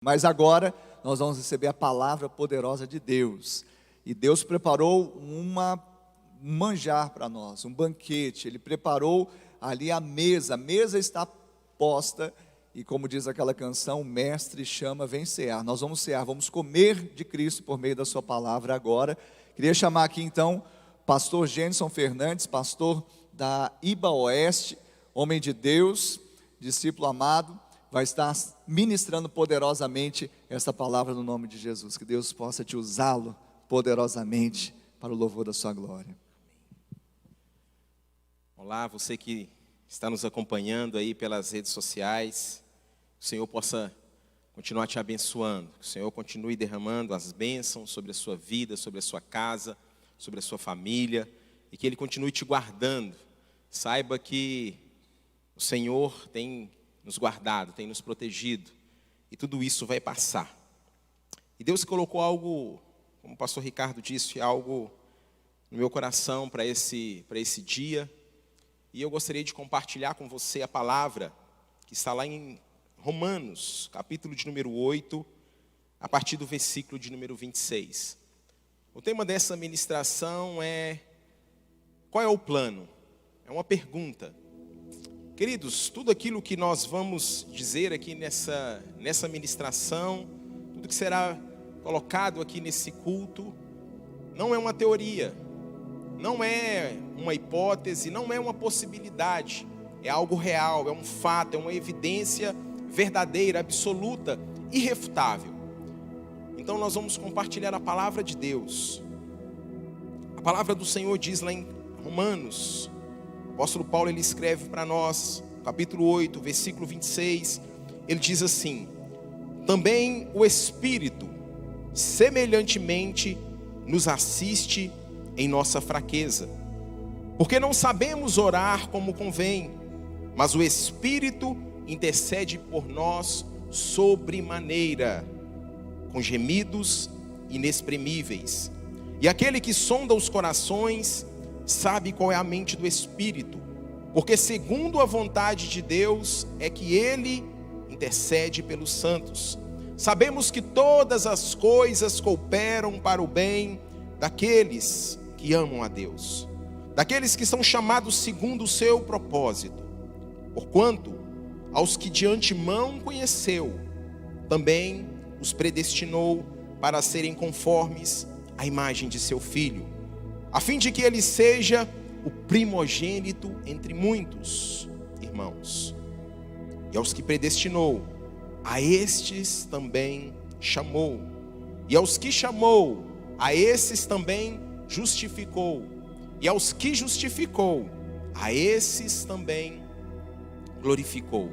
Mas agora nós vamos receber a palavra poderosa de Deus. E Deus preparou um manjar para nós, um banquete. Ele preparou ali a mesa está posta. E como diz aquela canção, o mestre chama, vem cear. Nós vamos cear, vamos comer de Cristo por meio da sua palavra agora. Queria chamar aqui então pastor Jenson Fernandes, pastor da IBA Oeste, homem de Deus, discípulo amado, vai estar ministrando poderosamente essa palavra no nome de Jesus. Que Deus possa te usá-lo poderosamente para o louvor da sua glória. Olá, você que está nos acompanhando aí pelas redes sociais, que o Senhor possa continuar te abençoando, que o Senhor continue derramando as bênçãos sobre a sua vida, sobre a sua casa, sobre a sua família, e que Ele continue te guardando. Saiba que o Senhor tem nos guardado, tem nos protegido, e tudo isso vai passar. E Deus colocou algo, como o pastor Ricardo disse, algo no meu coração para esse dia, e eu gostaria de compartilhar com você a palavra que está lá em Romanos, capítulo de número 8, a partir do versículo de número 26. O tema dessa ministração é: qual é o plano? É uma pergunta. Queridos, tudo aquilo que nós vamos dizer aqui nessa ministração, tudo que será colocado aqui nesse culto, não é uma teoria, não é uma hipótese, não é uma possibilidade, é algo real, é um fato, é uma evidência verdadeira, absoluta, irrefutável. Então nós vamos compartilhar a palavra de Deus. A palavra do Senhor diz lá em Romanos, o apóstolo Paulo ele escreve para nós, capítulo 8, versículo 26, ele diz assim: também o Espírito semelhantemente nos assiste em nossa fraqueza, porque não sabemos orar como convém, mas o Espírito intercede por nós sobremaneira, com gemidos inexprimíveis. E aquele que sonda os corações sabe qual é a mente do Espírito, porque segundo a vontade de Deus é que Ele intercede pelos santos. Sabemos que todas as coisas cooperam para o bem daqueles que amam a Deus, daqueles que são chamados segundo o seu propósito. Porquanto aos que de antemão conheceu, também os predestinou para serem conformes à imagem de seu Filho, a fim de que ele seja o primogênito entre muitos irmãos. E aos que predestinou, a estes também chamou. E aos que chamou, a esses também justificou. E aos que justificou, a esses também glorificou.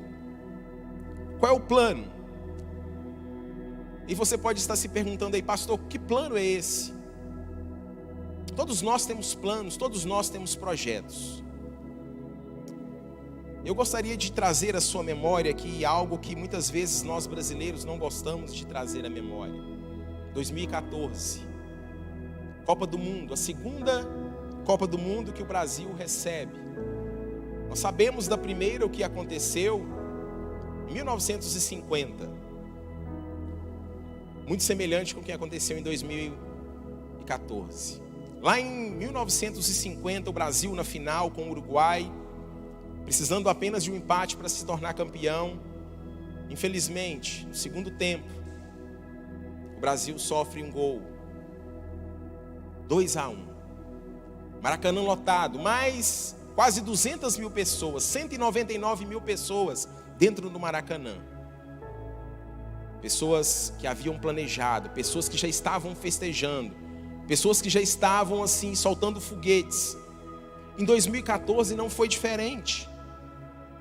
Qual é o plano? E você pode estar se perguntando aí: pastor, que plano é esse? Todos nós temos planos, todos nós temos projetos. Eu gostaria de trazer à sua memória aqui algo que muitas vezes nós brasileiros não gostamos de trazer à memória. 2014, Copa do Mundo, a segunda Copa do Mundo que o Brasil recebe. Nós sabemos da primeira o que aconteceu em 1950. Muito semelhante com o que aconteceu em 2014. Lá em 1950, o Brasil na final com o Uruguai, precisando apenas de um empate para se tornar campeão. Infelizmente, no segundo tempo, o Brasil sofre um gol. 2-1. Maracanã lotado, mais quase 200 mil pessoas, 199 mil pessoas dentro do Maracanã. Pessoas que haviam planejado, pessoas que já estavam festejando, pessoas que já estavam assim, soltando foguetes. Em 2014 não foi diferente.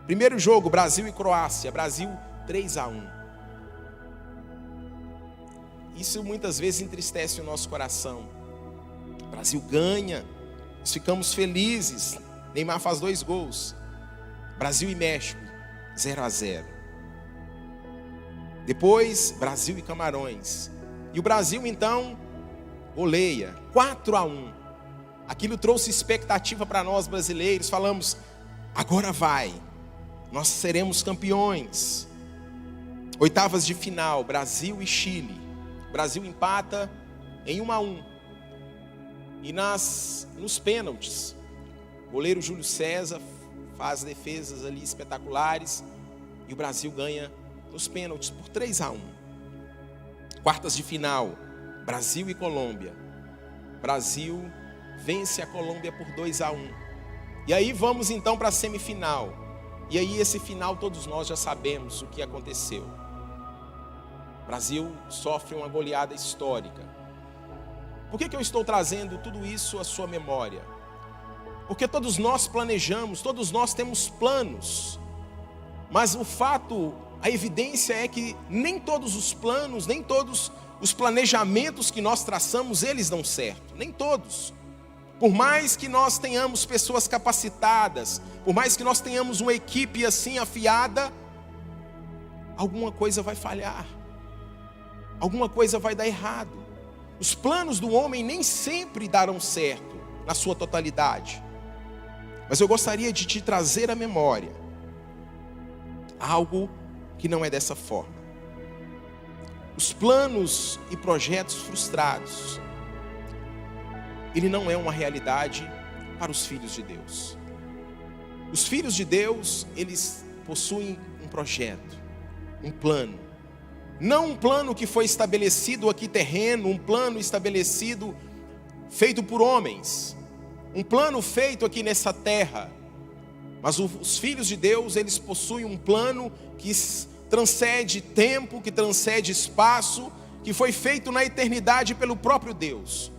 Primeiro jogo, Brasil e Croácia, Brasil 3-1. Isso muitas vezes entristece o nosso coração. O Brasil ganha, nós ficamos felizes, Neymar faz 2 gols. Brasil e México, 0-0. Depois, Brasil e Camarões. E o Brasil então goleia, 4-1. Aquilo trouxe expectativa para nós brasileiros. Falamos: agora vai, nós seremos campeões. Oitavas de final, Brasil e Chile. O Brasil empata em 1-1. E nos pênaltis, o goleiro Júlio César faz defesas ali espetaculares e o Brasil ganha nos pênaltis por 3-1. Quartas de final, Brasil e Colômbia. Brasil vence a Colômbia por 2-1. E aí vamos então para a semifinal. E aí esse final todos nós já sabemos o que aconteceu. O Brasil sofre uma goleada histórica. Por que eu estou trazendo tudo isso à sua memória? Porque todos nós planejamos, todos nós temos planos. Mas o fato, a evidência é que nem todos os planos, nem todos os planejamentos que nós traçamos, eles dão certo. Nem todos. Por mais que nós tenhamos pessoas capacitadas, por mais que nós tenhamos uma equipe assim afiada, alguma coisa vai falhar. Alguma coisa vai dar errado. Os planos do homem nem sempre darão certo na sua totalidade. Mas eu gostaria de te trazer à memória algo que não é dessa forma. Os planos e projetos frustrados, ele não é uma realidade para os filhos de Deus. Os filhos de Deus, eles possuem um projeto, um plano. Não um plano que foi estabelecido aqui terreno, um plano estabelecido, feito por homens. Um plano feito aqui nessa terra. Mas os filhos de Deus, eles possuem um plano que transcende tempo, que transcende espaço, que foi feito na eternidade pelo próprio Deus.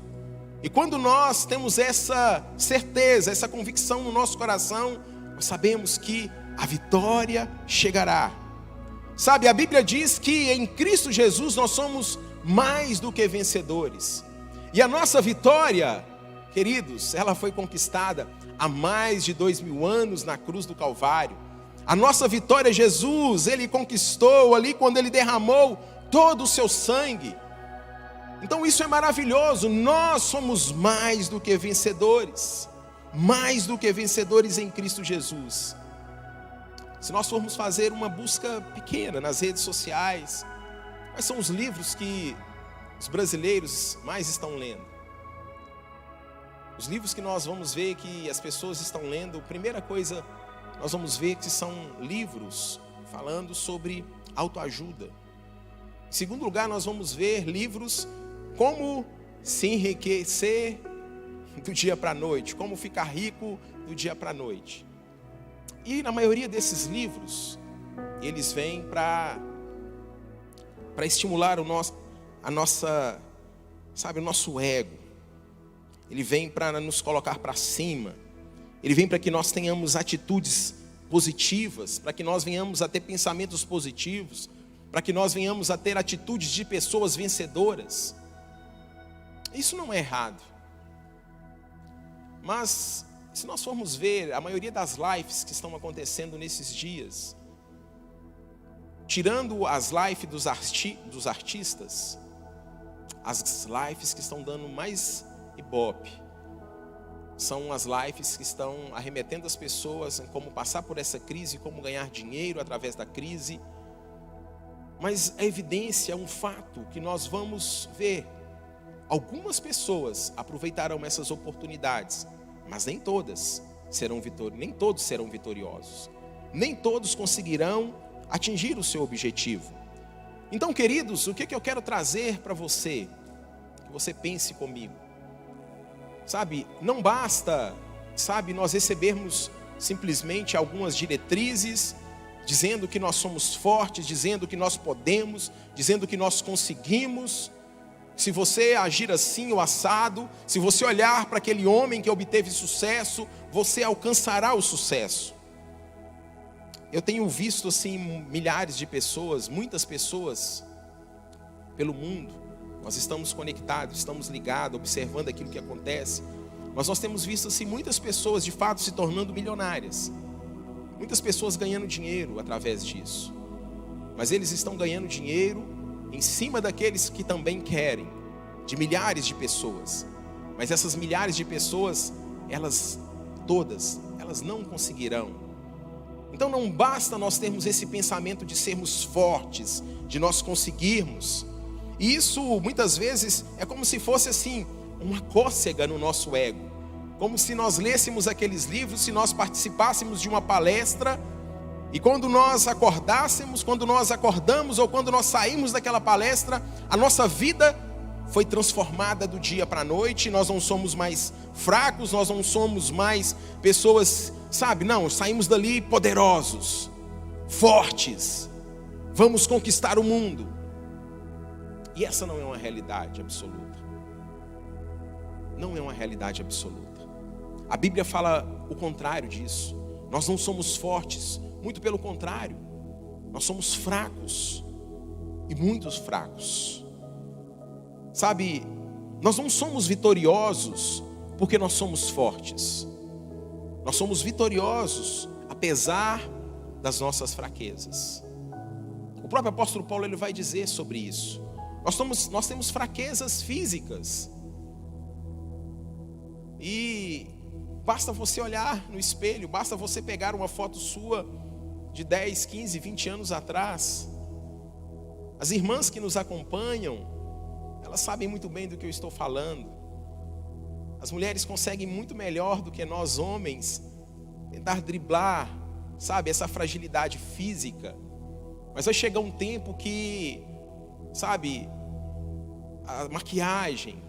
E quando nós temos essa certeza, essa convicção no nosso coração, nós sabemos que a vitória chegará. Sabe, a Bíblia diz que em Cristo Jesus nós somos mais do que vencedores. E a nossa vitória, queridos, ela foi conquistada há mais de 2000 anos na cruz do Calvário. A nossa vitória, Jesus, Ele conquistou ali quando Ele derramou todo o seu sangue. Então isso é maravilhoso. Nós somos mais do que vencedores. Mais do que vencedores em Cristo Jesus. Se nós formos fazer uma busca pequena nas redes sociais, quais são os livros que os brasileiros mais estão lendo? Os livros que nós vamos ver que as pessoas estão lendo, primeira coisa, nós vamos ver que são livros falando sobre autoajuda. Em segundo lugar, nós vamos ver livros como se enriquecer do dia para a noite, como ficar rico do dia para a noite. E na maioria desses livros, eles vêm para estimular o nosso ego. Ele vem para nos colocar para cima. Ele vem para que nós tenhamos atitudes positivas, para que nós venhamos a ter pensamentos positivos, para que nós venhamos a ter atitudes de pessoas vencedoras. Isso não é errado. Mas se nós formos ver a maioria das lives que estão acontecendo nesses dias, tirando as lives dos artistas, as lives que estão dando mais ibope, são as lives que estão arremetendo as pessoas em como passar por essa crise, como ganhar dinheiro através da crise. Mas a evidência é um fato que nós vamos ver. Algumas pessoas aproveitarão essas oportunidades, mas nem todas serão nem todos serão vitoriosos. Nem todos conseguirão atingir o seu objetivo. Então, queridos, o que eu quero trazer para você? Que você pense comigo. Sabe, não basta, nós recebermos simplesmente algumas diretrizes, dizendo que nós somos fortes, dizendo que nós podemos, dizendo que nós conseguimos. Se você agir assim ou assado, se você olhar para aquele homem que obteve sucesso, você alcançará o sucesso. Eu tenho visto assim milhares de pessoas, muitas pessoas pelo mundo. Nós estamos conectados, estamos ligados, observando aquilo que acontece. Mas nós temos visto assim muitas pessoas de fato se tornando milionárias. Muitas pessoas ganhando dinheiro através disso. Mas eles estão ganhando dinheiro em cima daqueles que também querem, de milhares de pessoas. Mas essas milhares de pessoas, elas não conseguirão. Então não basta nós termos esse pensamento de sermos fortes, de nós conseguirmos. E isso muitas vezes é como se fosse assim, uma cócega no nosso ego. Como se nós lêssemos aqueles livros, se nós participássemos de uma palestra, e quando nós acordamos ou quando nós saímos daquela palestra, a nossa vida foi transformada do dia para a noite. Nós não somos mais fracos, nós não somos mais pessoas, não, saímos dali poderosos, fortes, vamos conquistar o mundo. E essa não é uma realidade absoluta. Não é uma realidade absoluta. A Bíblia fala o contrário disso. Nós não somos fortes, muito pelo contrário, nós somos fracos, e muitos fracos. Nós não somos vitoriosos porque nós somos fortes. Nós somos vitoriosos apesar das nossas fraquezas. O próprio apóstolo Paulo ele vai dizer sobre isso. Nós temos fraquezas físicas. E basta você olhar no espelho, basta você pegar uma foto sua de 10, 15, 20 anos atrás. As irmãs que nos acompanham, elas sabem muito bem do que eu estou falando. As mulheres conseguem muito melhor do que nós homens tentar driblar, essa fragilidade física. Mas vai chegar um tempo que, a maquiagem,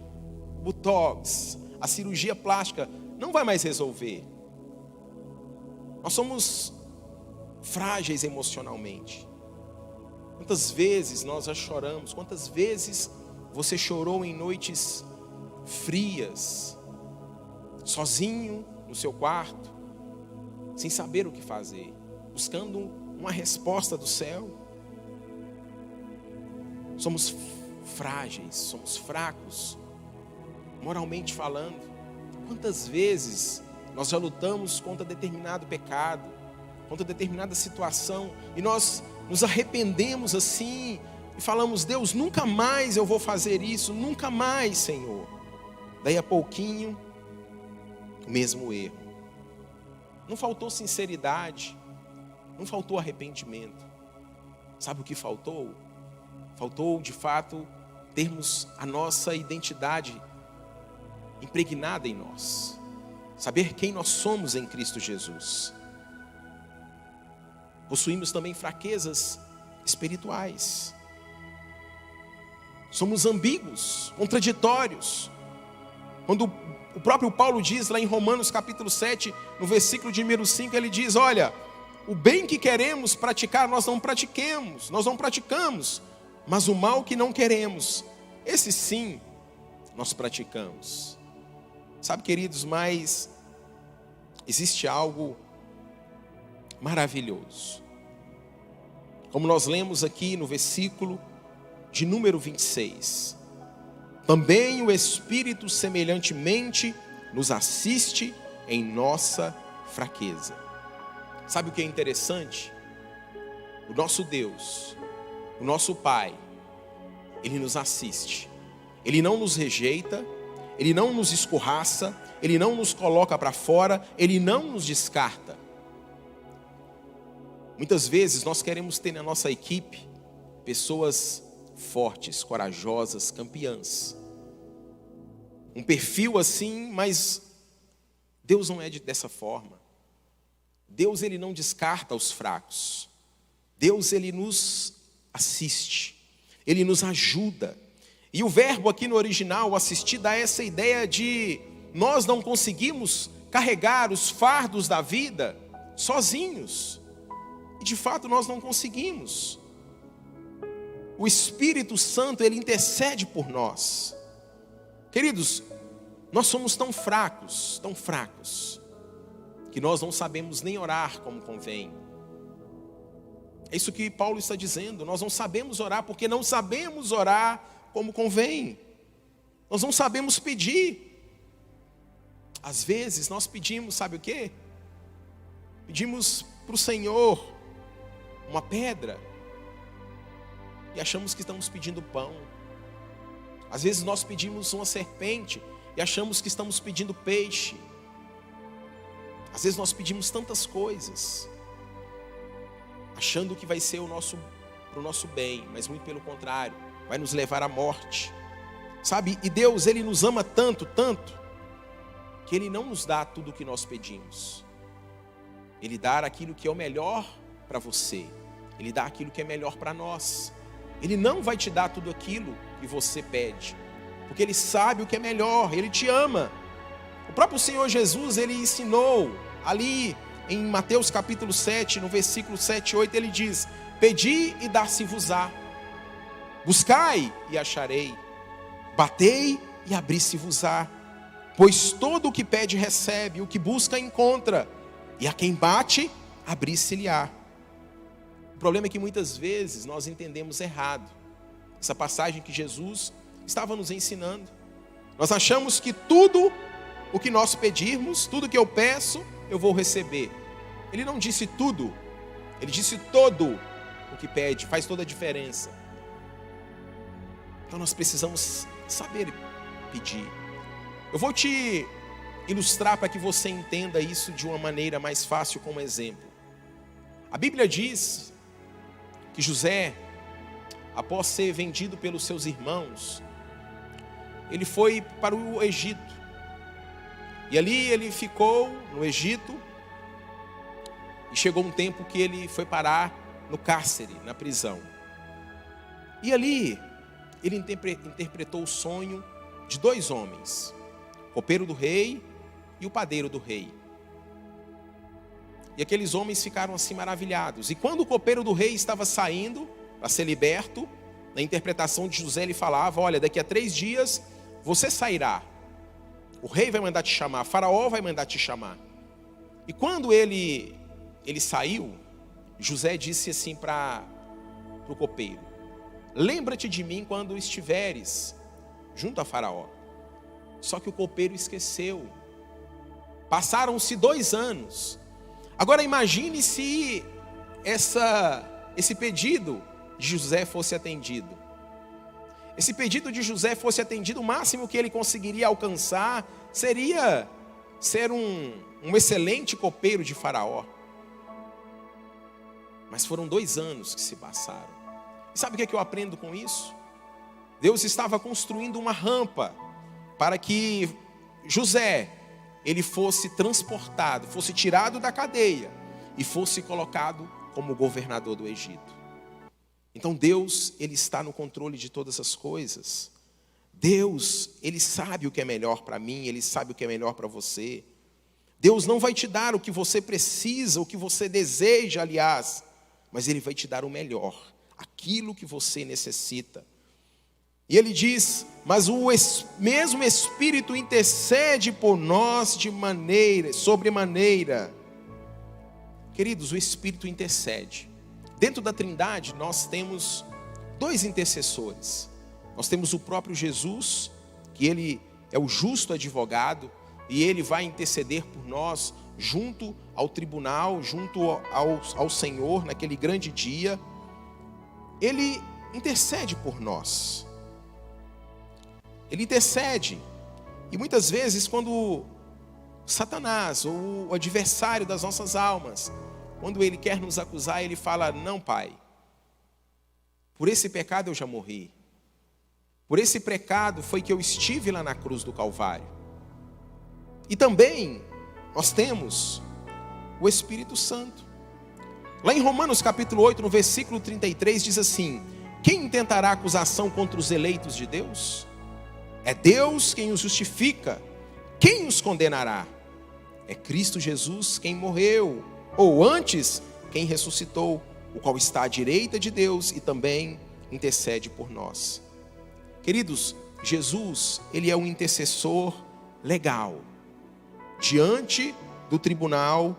o botox, a cirurgia plástica não vai mais resolver. Nós somos frágeis emocionalmente. Quantas vezes nós já choramos? Quantas vezes você chorou em noites frias, sozinho no seu quarto, sem saber o que fazer, buscando uma resposta do céu? Somos frágeis, somos fracos, moralmente falando. Quantas vezes nós já lutamos contra determinado pecado, contra determinada situação, e nós nos arrependemos assim, e falamos: Deus, nunca mais eu vou fazer isso, nunca mais, Senhor. Daí a pouquinho, o mesmo erro. Não faltou sinceridade, não faltou arrependimento. Sabe o que faltou? Faltou, de fato, termos a nossa identidade impregnada em nós. Saber quem nós somos em Cristo Jesus. Possuímos também fraquezas espirituais. Somos ambíguos, contraditórios. Quando o próprio Paulo diz lá em Romanos capítulo 7, no versículo de número 5, ele diz: olha, o bem que queremos praticar, nós não praticamos, mas o mal que não queremos, esse sim, nós praticamos. Sabe, queridos, mas existe algo maravilhoso. Como nós lemos aqui no versículo de número 26. Também o Espírito semelhantemente nos assiste em nossa fraqueza. Sabe o que é interessante? O nosso Deus, o nosso Pai, Ele nos assiste. Ele não nos rejeita, Ele não nos escorraça, Ele não nos coloca para fora, Ele não nos descarta. Muitas vezes nós queremos ter na nossa equipe pessoas fortes, corajosas, campeãs. Um perfil assim, mas Deus não é dessa forma. Deus, Ele não descarta os fracos. Deus, Ele nos assiste, Ele nos ajuda. E o verbo aqui no original, assistir, dá essa ideia de nós não conseguimos carregar os fardos da vida sozinhos. E de fato nós não conseguimos. O Espírito Santo, Ele intercede por nós. Queridos, nós somos tão fracos, que nós não sabemos nem orar como convém. É isso que Paulo está dizendo. Nós não sabemos orar porque não sabemos orar como convém. Nós não sabemos pedir. Às vezes nós pedimos, sabe o quê? Pedimos para o Senhor uma pedra e achamos que estamos pedindo pão. Às vezes nós pedimos uma serpente e achamos que estamos pedindo peixe. Às vezes nós pedimos tantas coisas achando que vai ser para o nosso bem, mas muito pelo contrário, vai nos levar à morte. Sabe, e Deus, Ele nos ama tanto, tanto, que Ele não nos dá tudo o que nós pedimos. Ele dá aquilo que é o melhor para você. Ele dá aquilo que é melhor para nós. Ele não vai te dar tudo aquilo que você pede, porque Ele sabe o que é melhor, Ele te ama. O próprio Senhor Jesus, Ele ensinou ali em Mateus capítulo 7, no versículo 7 e 8, Ele diz: pedi e dar-se-vos-á, buscai e acharei, batei e abri-se-vos-á, pois todo o que pede recebe, o que busca encontra, e a quem bate, abrir-se-lhe-á. O problema é que muitas vezes nós entendemos errado essa passagem que Jesus estava nos ensinando. Nós achamos que tudo o que nós pedirmos, tudo que eu peço, eu vou receber. Ele não disse tudo, Ele disse todo o que pede, faz toda a diferença. Então nós precisamos saber pedir. Eu vou te ilustrar para que você entenda isso de uma maneira mais fácil, como exemplo. A Bíblia diz que José, após ser vendido pelos seus irmãos, ele foi para o Egito. E ali ele ficou no Egito, e chegou um tempo que ele foi parar no cárcere, na prisão. E ali ele interpretou o sonho de dois homens, o copeiro do rei e o padeiro do rei. E aqueles homens ficaram assim maravilhados. E quando o copeiro do rei estava saindo para ser liberto, na interpretação de José ele falava: olha, daqui a 3 dias você sairá. O rei vai mandar te chamar, Faraó vai mandar te chamar. E quando ele saiu, José disse assim para o copeiro: lembra-te de mim quando estiveres junto a Faraó. Só que o copeiro esqueceu. Passaram-se 2 anos. Agora imagine se esse pedido de José fosse atendido. Esse pedido de José fosse atendido, o máximo que ele conseguiria alcançar seria ser um excelente copeiro de Faraó. Mas foram 2 anos que se passaram. E sabe o que eu aprendo com isso? Deus estava construindo uma rampa para que José, ele fosse transportado, fosse tirado da cadeia e fosse colocado como governador do Egito. Então Deus, Ele está no controle de todas as coisas. Deus, Ele sabe o que é melhor para mim, Ele sabe o que é melhor para você. Deus não vai te dar o que você precisa, o que você deseja, aliás, mas Ele vai te dar o melhor, aquilo que você necessita. E Ele diz: mas o mesmo Espírito intercede por nós de sobremaneira. Queridos, o Espírito intercede. Dentro da Trindade nós temos 2 intercessores. Nós temos o próprio Jesus, que Ele é o justo advogado, e Ele vai interceder por nós junto ao tribunal, junto ao Senhor naquele grande dia. Ele intercede por nós. Ele intercede. E muitas vezes quando Satanás, ou o adversário das nossas almas, quando ele quer nos acusar, ele fala: não, Pai, por esse pecado eu já morri. Por esse pecado foi que eu estive lá na cruz do Calvário. E também nós temos o Espírito Santo. Lá em Romanos capítulo 8, no versículo 33, diz assim: quem intentará acusação contra os eleitos de Deus? É Deus quem os justifica. Quem os condenará? É Cristo Jesus quem morreu, ou antes, quem ressuscitou, o qual está à direita de Deus e também intercede por nós. Queridos, Jesus, Ele é um intercessor legal, diante do tribunal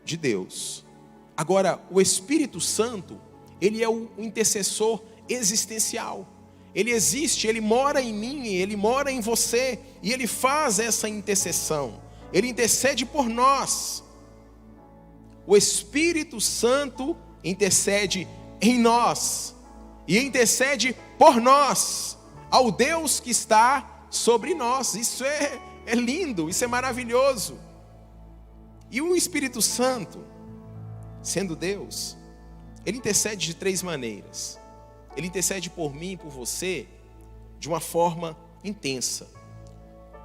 de Deus. Agora, o Espírito Santo, Ele é o intercessor existencial. Ele existe, Ele mora em mim, Ele mora em você, e Ele faz essa intercessão. Ele intercede por nós. O Espírito Santo intercede em nós, e intercede por nós, ao Deus que está sobre nós. Isso é lindo, isso é maravilhoso. E o Espírito Santo, sendo Deus, Ele intercede de 3 maneiras. Ele intercede por mim e por você de uma forma intensa.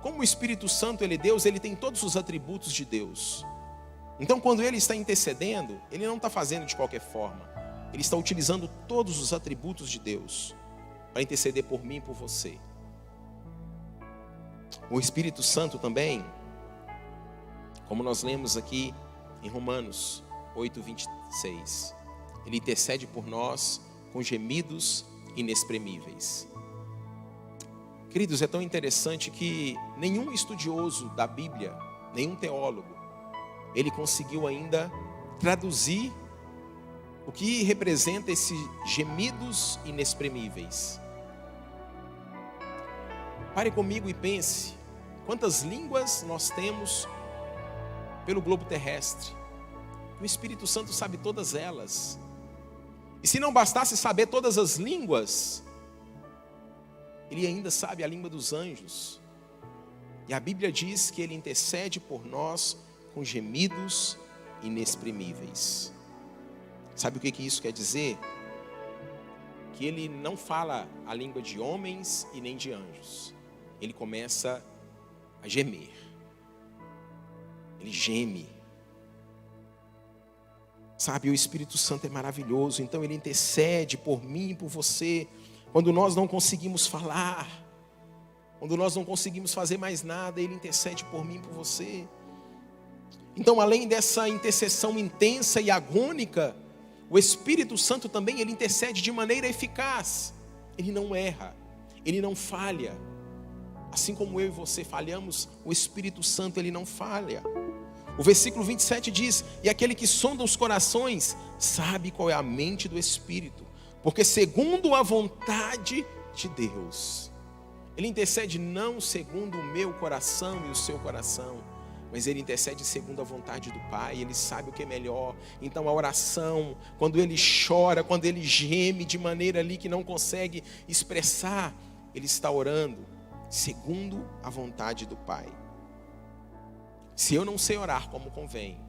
Como o Espírito Santo, ele é Deus, ele tem todos os atributos de Deus. Então, quando ele está intercedendo, ele não está fazendo de qualquer forma. Ele está utilizando todos os atributos de Deus para interceder por mim e por você. O Espírito Santo também, como nós lemos aqui em Romanos 8:26, ele intercede por nós com gemidos inexprimíveis. Queridos, é tão interessante que nenhum estudioso da Bíblia, nenhum teólogo, ele conseguiu ainda traduzir o que representa esses gemidos inexprimíveis. Pare comigo e pense, quantas línguas nós temos pelo globo terrestre? O Espírito Santo sabe todas elas. E se não bastasse saber todas as línguas, ele ainda sabe a língua dos anjos. E a Bíblia diz que ele intercede por nós com gemidos inexprimíveis. Sabe o que isso quer dizer? Que ele não fala a língua de homens e nem de anjos. Ele começa a gemer. Ele geme. Sabe, o Espírito Santo é maravilhoso. Então ele intercede por mim e por você. Quando nós não conseguimos falar, quando nós não conseguimos fazer mais nada, ele intercede por mim e por você. Então, além dessa intercessão intensa e agônica, o Espírito Santo também, ele intercede de maneira eficaz. Ele não erra, ele não falha. Assim como eu e você falhamos, o Espírito Santo, ele não falha. O versículo 27 diz: e aquele que sonda os corações, sabe qual é a mente do Espírito, porque segundo a vontade de Deus. Ele intercede não segundo o meu coração e o seu coração, mas ele intercede segundo a vontade do Pai. Ele sabe o que é melhor. Então a oração, quando ele chora, quando ele geme de maneira ali que não consegue expressar, ele está orando segundo a vontade do Pai. Se eu não sei orar como convém,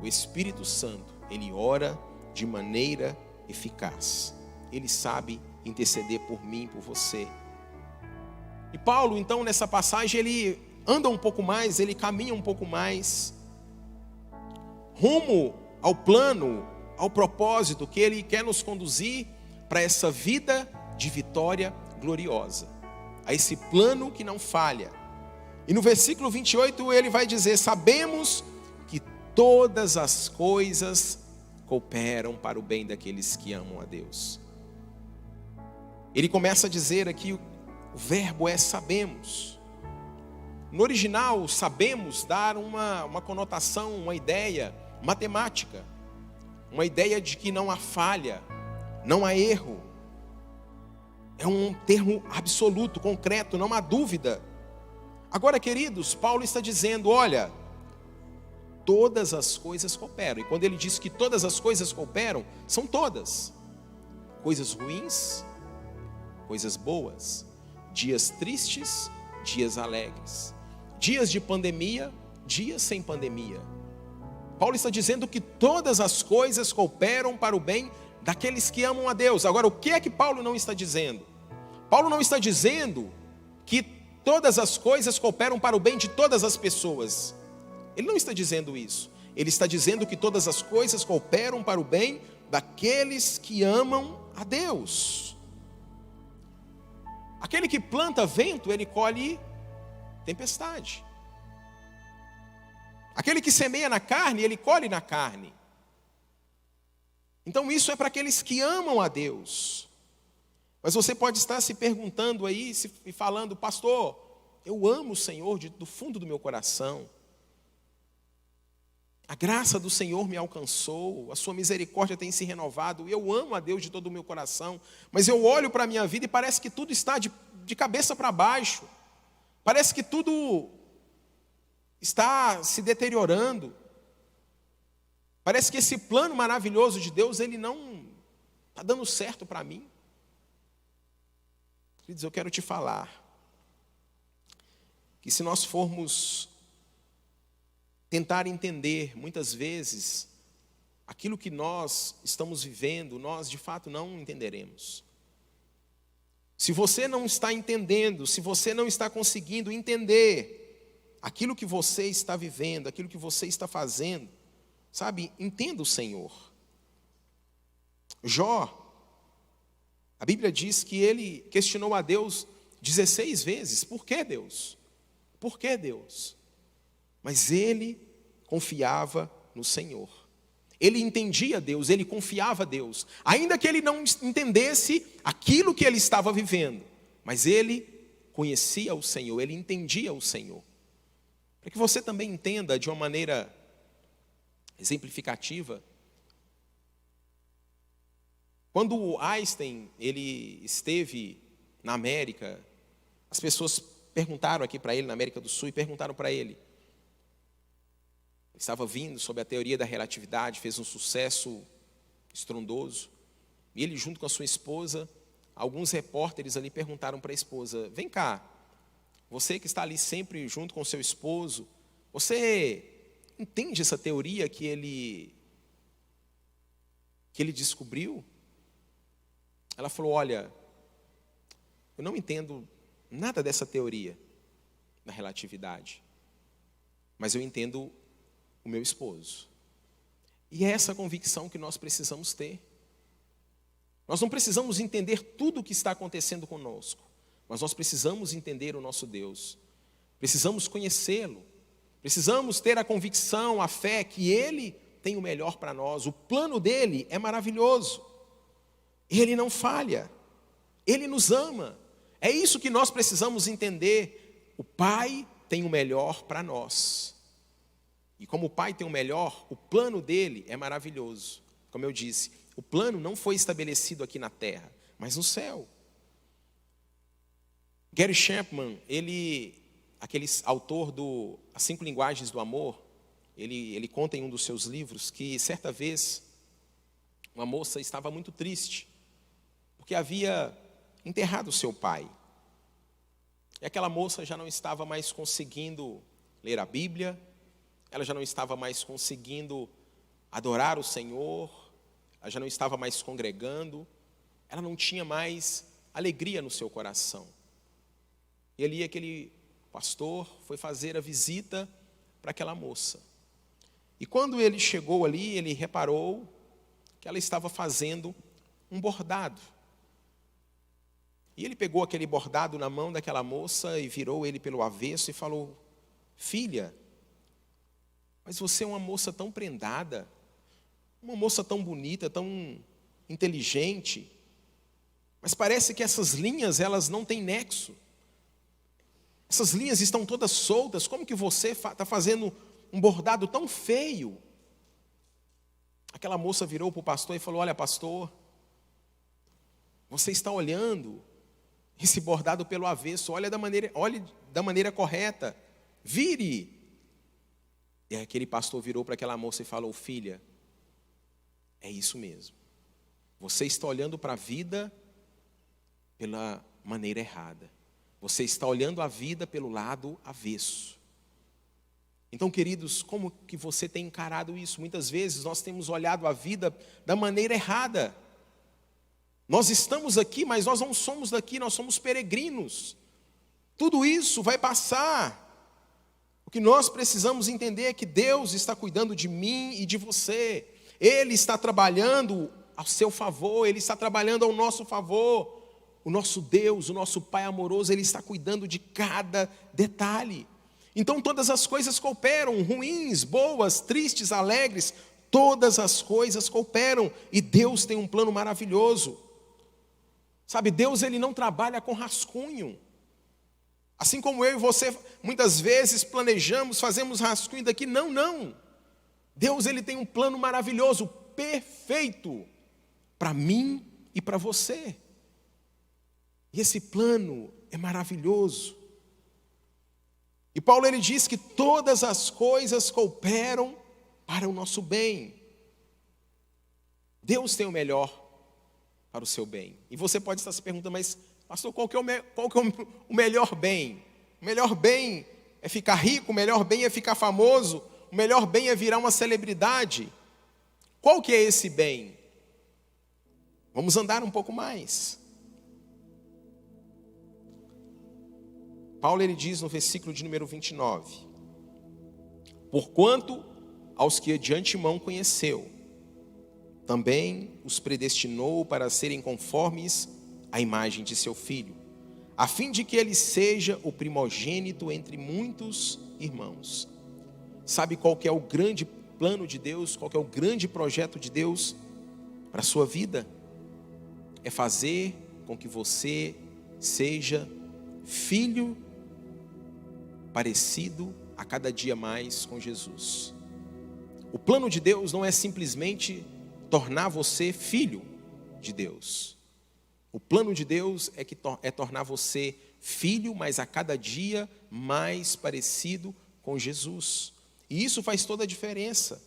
o Espírito Santo, ele ora de maneira eficaz. Ele sabe interceder por mim e por você. E Paulo, então, nessa passagem, ele anda um pouco mais, ele caminha um pouco mais, rumo ao plano, ao propósito que ele quer nos conduzir para essa vida de vitória gloriosa, a esse plano que não falha. E no versículo 28 ele vai dizer: sabemos que todas as coisas cooperam para o bem daqueles que amam a Deus. Ele começa a dizer aqui, o verbo é sabemos. No original, sabemos dar uma conotação, uma ideia matemática, uma ideia de que não há falha, não há erro. É um termo absoluto, concreto, não há dúvida. Agora, queridos, Paulo está dizendo, olha, todas as coisas cooperam. E quando ele diz que todas as coisas cooperam, são todas. Coisas ruins, coisas boas, dias tristes, dias alegres, dias de pandemia, dias sem pandemia. Paulo está dizendo que todas as coisas cooperam para o bem daqueles que amam a Deus. Agora, o que é que Paulo não está dizendo? Paulo não está dizendo que todas as coisas cooperam para o bem de todas as pessoas. Ele não está dizendo isso. Ele está dizendo que todas as coisas cooperam para o bem daqueles que amam a Deus. Aquele que planta vento, ele colhe tempestade. Aquele que semeia na carne, ele colhe na carne. Então isso é para aqueles que amam a Deus. Mas você pode estar se perguntando aí, e falando, pastor, eu amo o Senhor do fundo do meu coração. A graça do Senhor me alcançou, a sua misericórdia tem se renovado, eu amo a Deus de todo o meu coração, mas eu olho para a minha vida e parece que tudo está de cabeça para baixo, parece que tudo está se deteriorando, parece que esse plano maravilhoso de Deus, ele não está dando certo para mim. Queridos, eu quero te falar que se nós formos tentar entender, muitas vezes, aquilo que nós estamos vivendo, nós de fato não entenderemos. Se você não está entendendo, se você não está conseguindo entender aquilo que você está vivendo, aquilo que você está fazendo, sabe, entenda o Senhor. Jó, a Bíblia diz que ele questionou a Deus 16 vezes. Por que Deus? Por que Deus? Mas ele confiava no Senhor. Ele entendia Deus, ele confiava a Deus. Ainda que ele não entendesse aquilo que ele estava vivendo, mas ele conhecia o Senhor, ele entendia o Senhor. Para que você também entenda de uma maneira exemplificativa, quando o Einstein ele esteve na América, as pessoas perguntaram aqui para ele, na América do Sul, e perguntaram para ele. Ele estava vindo sobre a teoria da relatividade, fez um sucesso estrondoso. E ele, junto com a sua esposa, alguns repórteres ali perguntaram para a esposa: vem cá, você que está ali sempre junto com o seu esposo, você entende essa teoria que ele descobriu? Ela falou: olha, eu não entendo nada dessa teoria da relatividade, mas eu entendo o meu esposo. E é essa convicção que nós precisamos ter. Nós não precisamos entender tudo o que está acontecendo conosco, mas nós precisamos entender o nosso Deus. Precisamos conhecê-lo. Precisamos ter a convicção, a fé que Ele tem o melhor para nós. O plano dele é maravilhoso. Ele não falha. Ele nos ama. É isso que nós precisamos entender. O Pai tem o melhor para nós. E como o Pai tem o melhor, o plano dele é maravilhoso. Como eu disse, o plano não foi estabelecido aqui na terra, mas no céu. Gary Chapman, aquele autor do As 5 Linguagens do Amor, ele conta em um dos seus livros que certa vez uma moça estava muito triste, porque havia enterrado seu pai. E aquela moça já não estava mais conseguindo ler a Bíblia, ela já não estava mais conseguindo adorar o Senhor, ela já não estava mais congregando, ela não tinha mais alegria no seu coração. E ali aquele pastor foi fazer a visita para aquela moça. E quando ele chegou ali, ele reparou que ela estava fazendo um bordado. E ele pegou aquele bordado na mão daquela moça e virou ele pelo avesso e falou: filha, mas você é uma moça tão prendada, uma moça tão bonita, tão inteligente, mas parece que essas linhas, elas não têm nexo. Essas linhas estão todas soltas, como que você está fazendo um bordado tão feio? Aquela moça virou para o pastor e falou: olha, pastor, você está olhando esse bordado pelo avesso, olhe da maneira correta, vire. E aquele pastor virou para aquela moça e falou: filha, é isso mesmo. Você está olhando para a vida pela maneira errada. Você está olhando a vida pelo lado avesso. Então, queridos, como que você tem encarado isso? Muitas vezes nós temos olhado a vida da maneira errada. Nós estamos aqui, mas nós não somos daqui, nós somos peregrinos. Tudo isso vai passar. O que nós precisamos entender é que Deus está cuidando de mim e de você. Ele está trabalhando ao seu favor, Ele está trabalhando ao nosso favor. O nosso Deus, o nosso Pai amoroso, Ele está cuidando de cada detalhe. Então todas as coisas cooperam, ruins, boas, tristes, alegres, todas as coisas cooperam. E Deus tem um plano maravilhoso. Sabe, Deus ele não trabalha com rascunho. Assim como eu e você, muitas vezes planejamos, fazemos rascunho daqui. Não. Deus ele tem um plano maravilhoso, perfeito, para mim e para você. E esse plano é maravilhoso. E Paulo ele diz que todas as coisas cooperam para o nosso bem. Deus tem o melhor para o seu bem. E você pode estar se perguntando: mas pastor, qual que é o melhor bem? O melhor bem é ficar rico, o melhor bem é ficar famoso, o melhor bem é virar uma celebridade. Qual que é esse bem? Vamos andar um pouco mais. Paulo ele diz no versículo de número 29: porquanto aos que de antemão conheceu, também os predestinou para serem conformes à imagem de seu Filho, a fim de que ele seja o primogênito entre muitos irmãos. Sabe qual que é o grande plano de Deus? Qual que é o grande projeto de Deus para a sua vida? É fazer com que você seja filho parecido a cada dia mais com Jesus. O plano de Deus não é simplesmente tornar você filho de Deus. O plano de Deus é tornar você filho, mas a cada dia mais parecido com Jesus. E isso faz toda a diferença.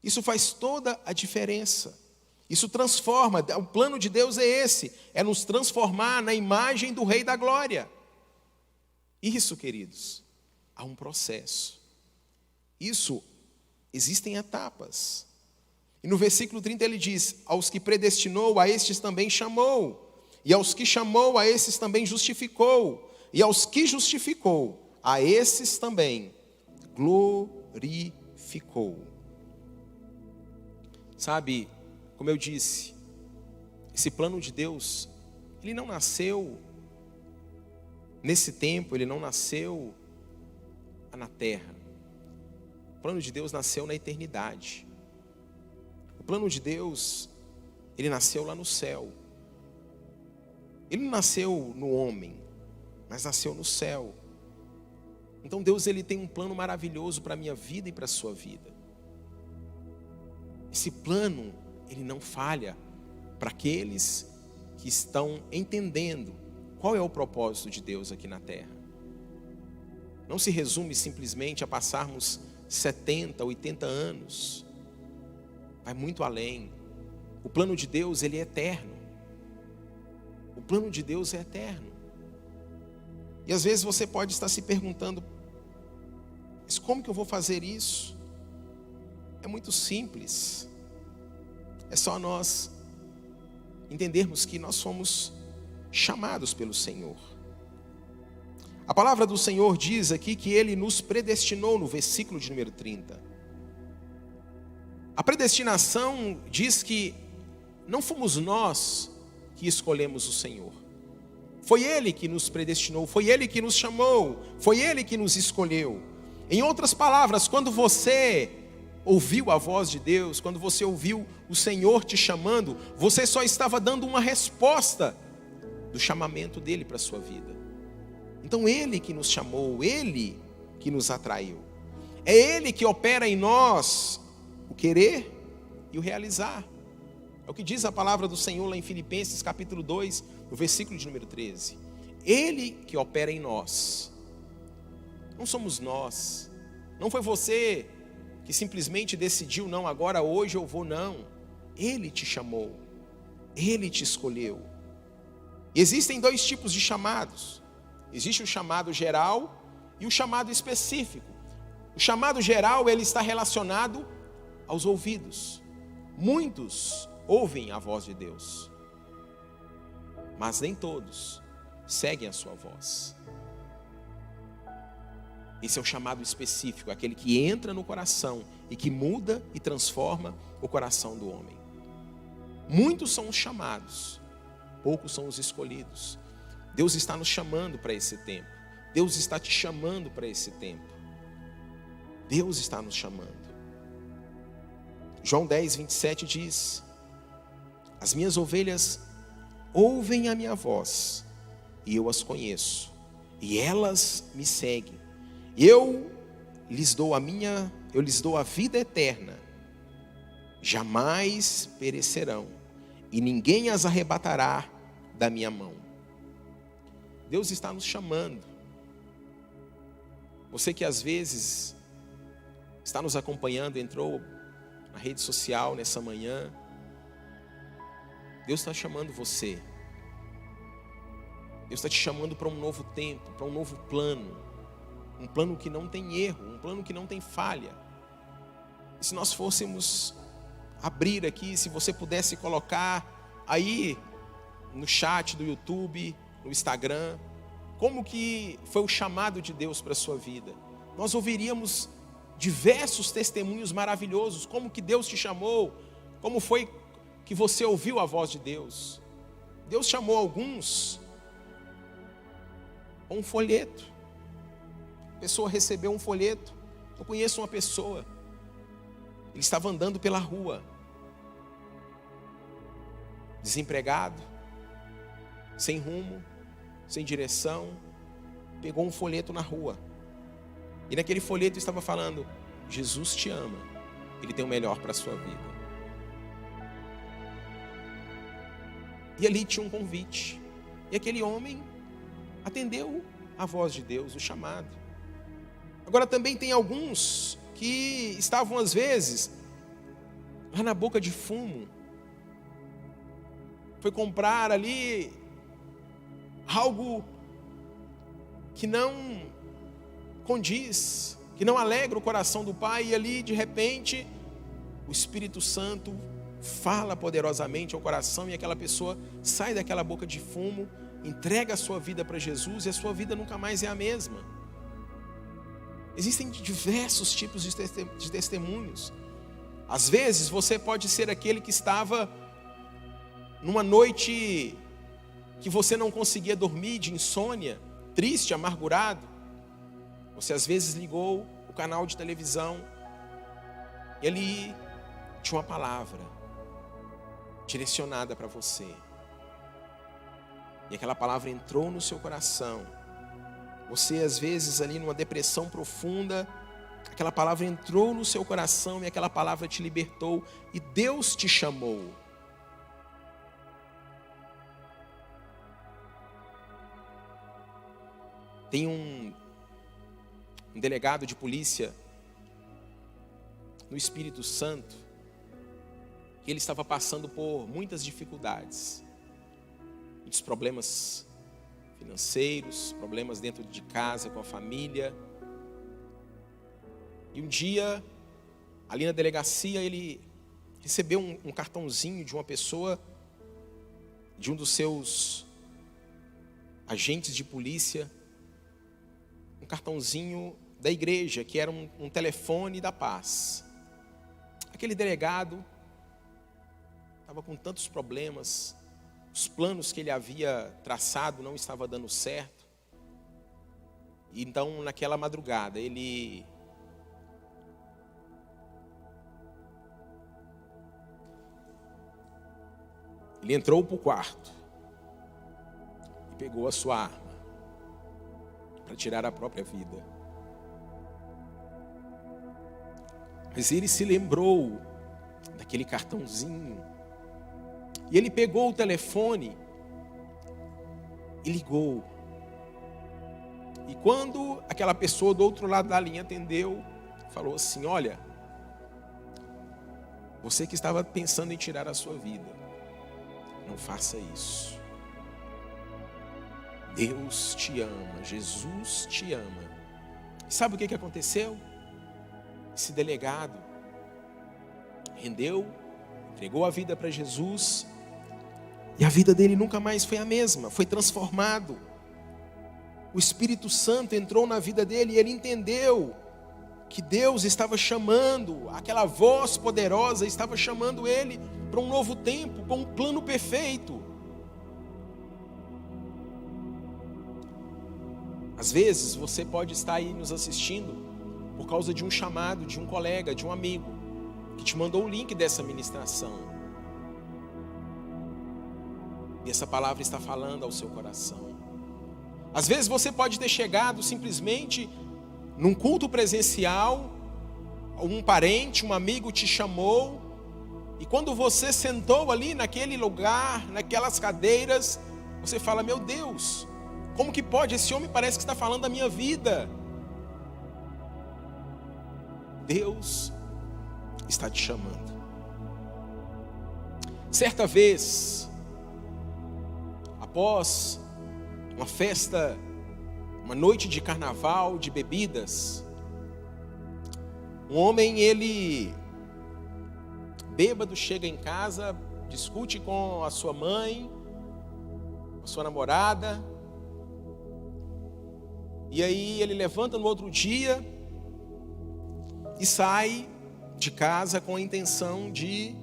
Isso faz toda a diferença. Isso transforma. O plano de Deus é esse: é nos transformar na imagem do Rei da Glória. Isso, queridos, há um processo. Isso, existem etapas. E no versículo 30 ele diz: aos que predestinou, a estes também chamou. E aos que chamou, a esses também justificou. E aos que justificou, a esses também glorificou. Sabe, como eu disse, esse plano de Deus, ele não nasceu nesse tempo, ele não nasceu na terra. O plano de Deus nasceu na eternidade. O plano de Deus, ele nasceu lá no céu. Ele não nasceu no homem, mas nasceu no céu. Então Deus ele tem um plano maravilhoso para a minha vida e para a sua vida. Esse plano, ele não falha para aqueles que estão entendendo qual é o propósito de Deus aqui na terra. Não se resume simplesmente a passarmos 70, 80 anos. Vai muito além. O plano de Deus, ele é eterno. O plano de Deus é eterno. E às vezes você pode estar se perguntando: mas como que eu vou fazer isso? É muito simples. É só nós entendermos que nós somos chamados pelo Senhor. A palavra do Senhor diz aqui que Ele nos predestinou, no versículo de número 30. A predestinação diz que não fomos nós que escolhemos o Senhor. Foi Ele que nos predestinou, foi Ele que nos chamou, foi Ele que nos escolheu. Em outras palavras, quando você ouviu a voz de Deus, quando você ouviu o Senhor te chamando, você só estava dando uma resposta do chamamento dEle para a sua vida. Então Ele que nos chamou, Ele que nos atraiu. É Ele que opera em nós o querer e o realizar. É o que diz a palavra do Senhor lá em Filipenses capítulo 2, no versículo de número 13. Ele que opera em nós. Não somos nós. Não foi você que simplesmente decidiu: não, agora hoje eu vou, não. Ele te chamou. Ele te escolheu. E existem dois tipos de chamados. Existe o chamado geral e o chamado específico. O chamado geral, ele está relacionado aos ouvidos. Muitos ouvem a voz de Deus, mas nem todos seguem a sua voz. Esse é o chamado específico, aquele que entra no coração e que muda e transforma o coração do homem. Muitos são os chamados, poucos são os escolhidos. Deus está nos chamando para esse tempo. Deus está te chamando para esse tempo. Deus está nos chamando. João 10, 27 diz: as minhas ovelhas ouvem a minha voz, e eu as conheço, e elas me seguem. Eu lhes dou a vida eterna, jamais perecerão, e ninguém as arrebatará da minha mão. Deus está nos chamando. Você que às vezes está nos acompanhando, entrou na rede social nessa manhã, Deus está chamando você. Deus está te chamando para um novo tempo, para um novo plano. Um plano que não tem erro, um plano que não tem falha. E se nós fôssemos abrir aqui, se você pudesse colocar aí no chat do YouTube, no Instagram, como que foi o chamado de Deus para a sua vida. Nós ouviríamos diversos testemunhos maravilhosos, como que Deus te chamou, como foi que você ouviu a voz de Deus. Deus chamou alguns com um folheto. A pessoa recebeu um folheto. Eu conheço uma pessoa, ele estava andando pela rua, desempregado, sem rumo, sem direção, pegou um folheto na rua. E naquele folheto estava falando: Jesus te ama, Ele tem o melhor para a sua vida. E ali tinha um convite. E aquele homem atendeu a voz de Deus, o chamado. Agora também tem alguns que estavam às vezes lá na boca de fumo. Foi comprar ali algo que não condiz, que não alegra o coração do Pai, e ali de repente o Espírito Santo fala poderosamente ao coração e aquela pessoa sai daquela boca de fumo, entrega a sua vida para Jesus e a sua vida nunca mais é a mesma. Existem diversos tipos de testemunhos. Às vezes você pode ser aquele que estava numa noite que você não conseguia dormir, de insônia, triste, amargurado. Você às vezes ligou o canal de televisão e ali tinha uma palavra direcionada para você. E aquela palavra entrou no seu coração. Você às vezes ali numa depressão profunda, aquela palavra entrou no seu coração e aquela palavra te libertou e Deus te chamou. Tem um delegado de polícia no Espírito Santo, que ele estava passando por muitas dificuldades, muitos problemas financeiros, problemas dentro de casa, com a família. E um dia, ali na delegacia, ele recebeu um cartãozinho de uma pessoa, de um dos seus agentes de polícia, um cartãozinho da igreja, que era um telefone da paz. Aquele delegado estava com tantos problemas, os planos que ele havia traçado não estavam dando certo. E então, naquela madrugada, ele entrou para o quarto e pegou a sua arma para tirar a própria vida. Mas ele se lembrou daquele cartãozinho e ele pegou o telefone e ligou. E quando aquela pessoa do outro lado da linha atendeu, falou assim: olha, você que estava pensando em tirar a sua vida, não faça isso. Deus te ama, Jesus te ama. E sabe o que aconteceu? Esse delegado rendeu, entregou a vida para Jesus, e a vida dele nunca mais foi a mesma, foi transformado. O Espírito Santo entrou na vida dele e ele entendeu que Deus estava chamando, aquela voz poderosa estava chamando ele para um novo tempo, com um plano perfeito. Às vezes você pode estar aí nos assistindo por causa de um chamado, de um colega, de um amigo, que te mandou o link dessa ministração. E essa palavra está falando ao seu coração. Às vezes você pode ter chegado simplesmente num culto presencial, um parente, um amigo te chamou, e quando você sentou ali naquele lugar, naquelas cadeiras, você fala: meu Deus, como que pode? Esse homem parece que está falando da minha vida. Deus está te chamando. Certa vez, após uma festa, uma noite de carnaval, de bebidas, um homem, ele bêbado, chega em casa, discute com a sua mãe, com a sua namorada, e aí ele levanta no outro dia e sai de casa com a intenção de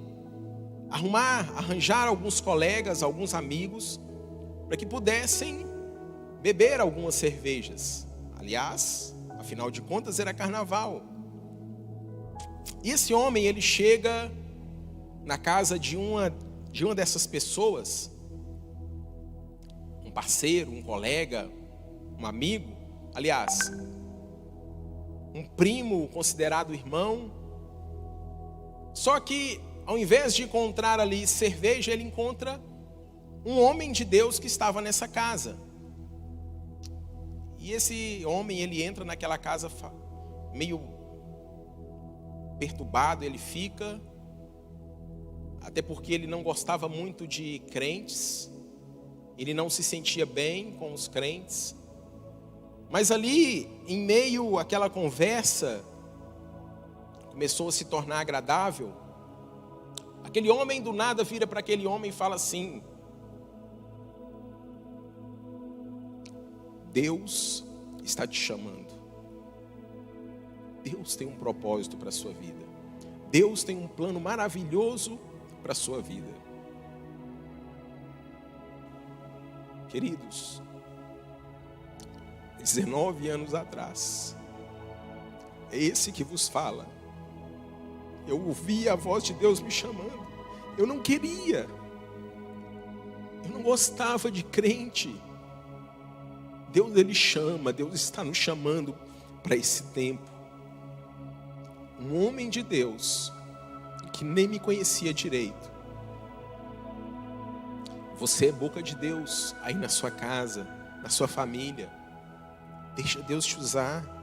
arranjar alguns colegas, alguns amigos, para que pudessem beber algumas cervejas. Aliás, afinal de contas era carnaval. E esse homem, ele chega na casa de uma dessas pessoas, um parceiro, um colega, um amigo, aliás, um primo considerado irmão. Só que ao invés de encontrar ali cerveja, ele encontra um homem de Deus que estava nessa casa. E esse homem, ele entra naquela casa meio perturbado, ele fica, até porque ele não gostava muito de crentes, ele não se sentia bem com os crentes. Mas ali, em meio àquela conversa, começou a se tornar agradável. Aquele homem do nada vira para aquele homem e fala assim: Deus está te chamando. Deus tem um propósito para a sua vida. Deus tem um plano maravilhoso para a sua vida. Queridos, 19 anos atrás, é esse que vos fala. Eu ouvi a voz de Deus me chamando. Eu não queria. Eu não gostava de crente. Deus, ele chama. Deus está nos chamando para esse tempo. Um homem de Deus que nem me conhecia direito. Você é boca de Deus aí na sua casa, na sua família. Deixa Deus te usar.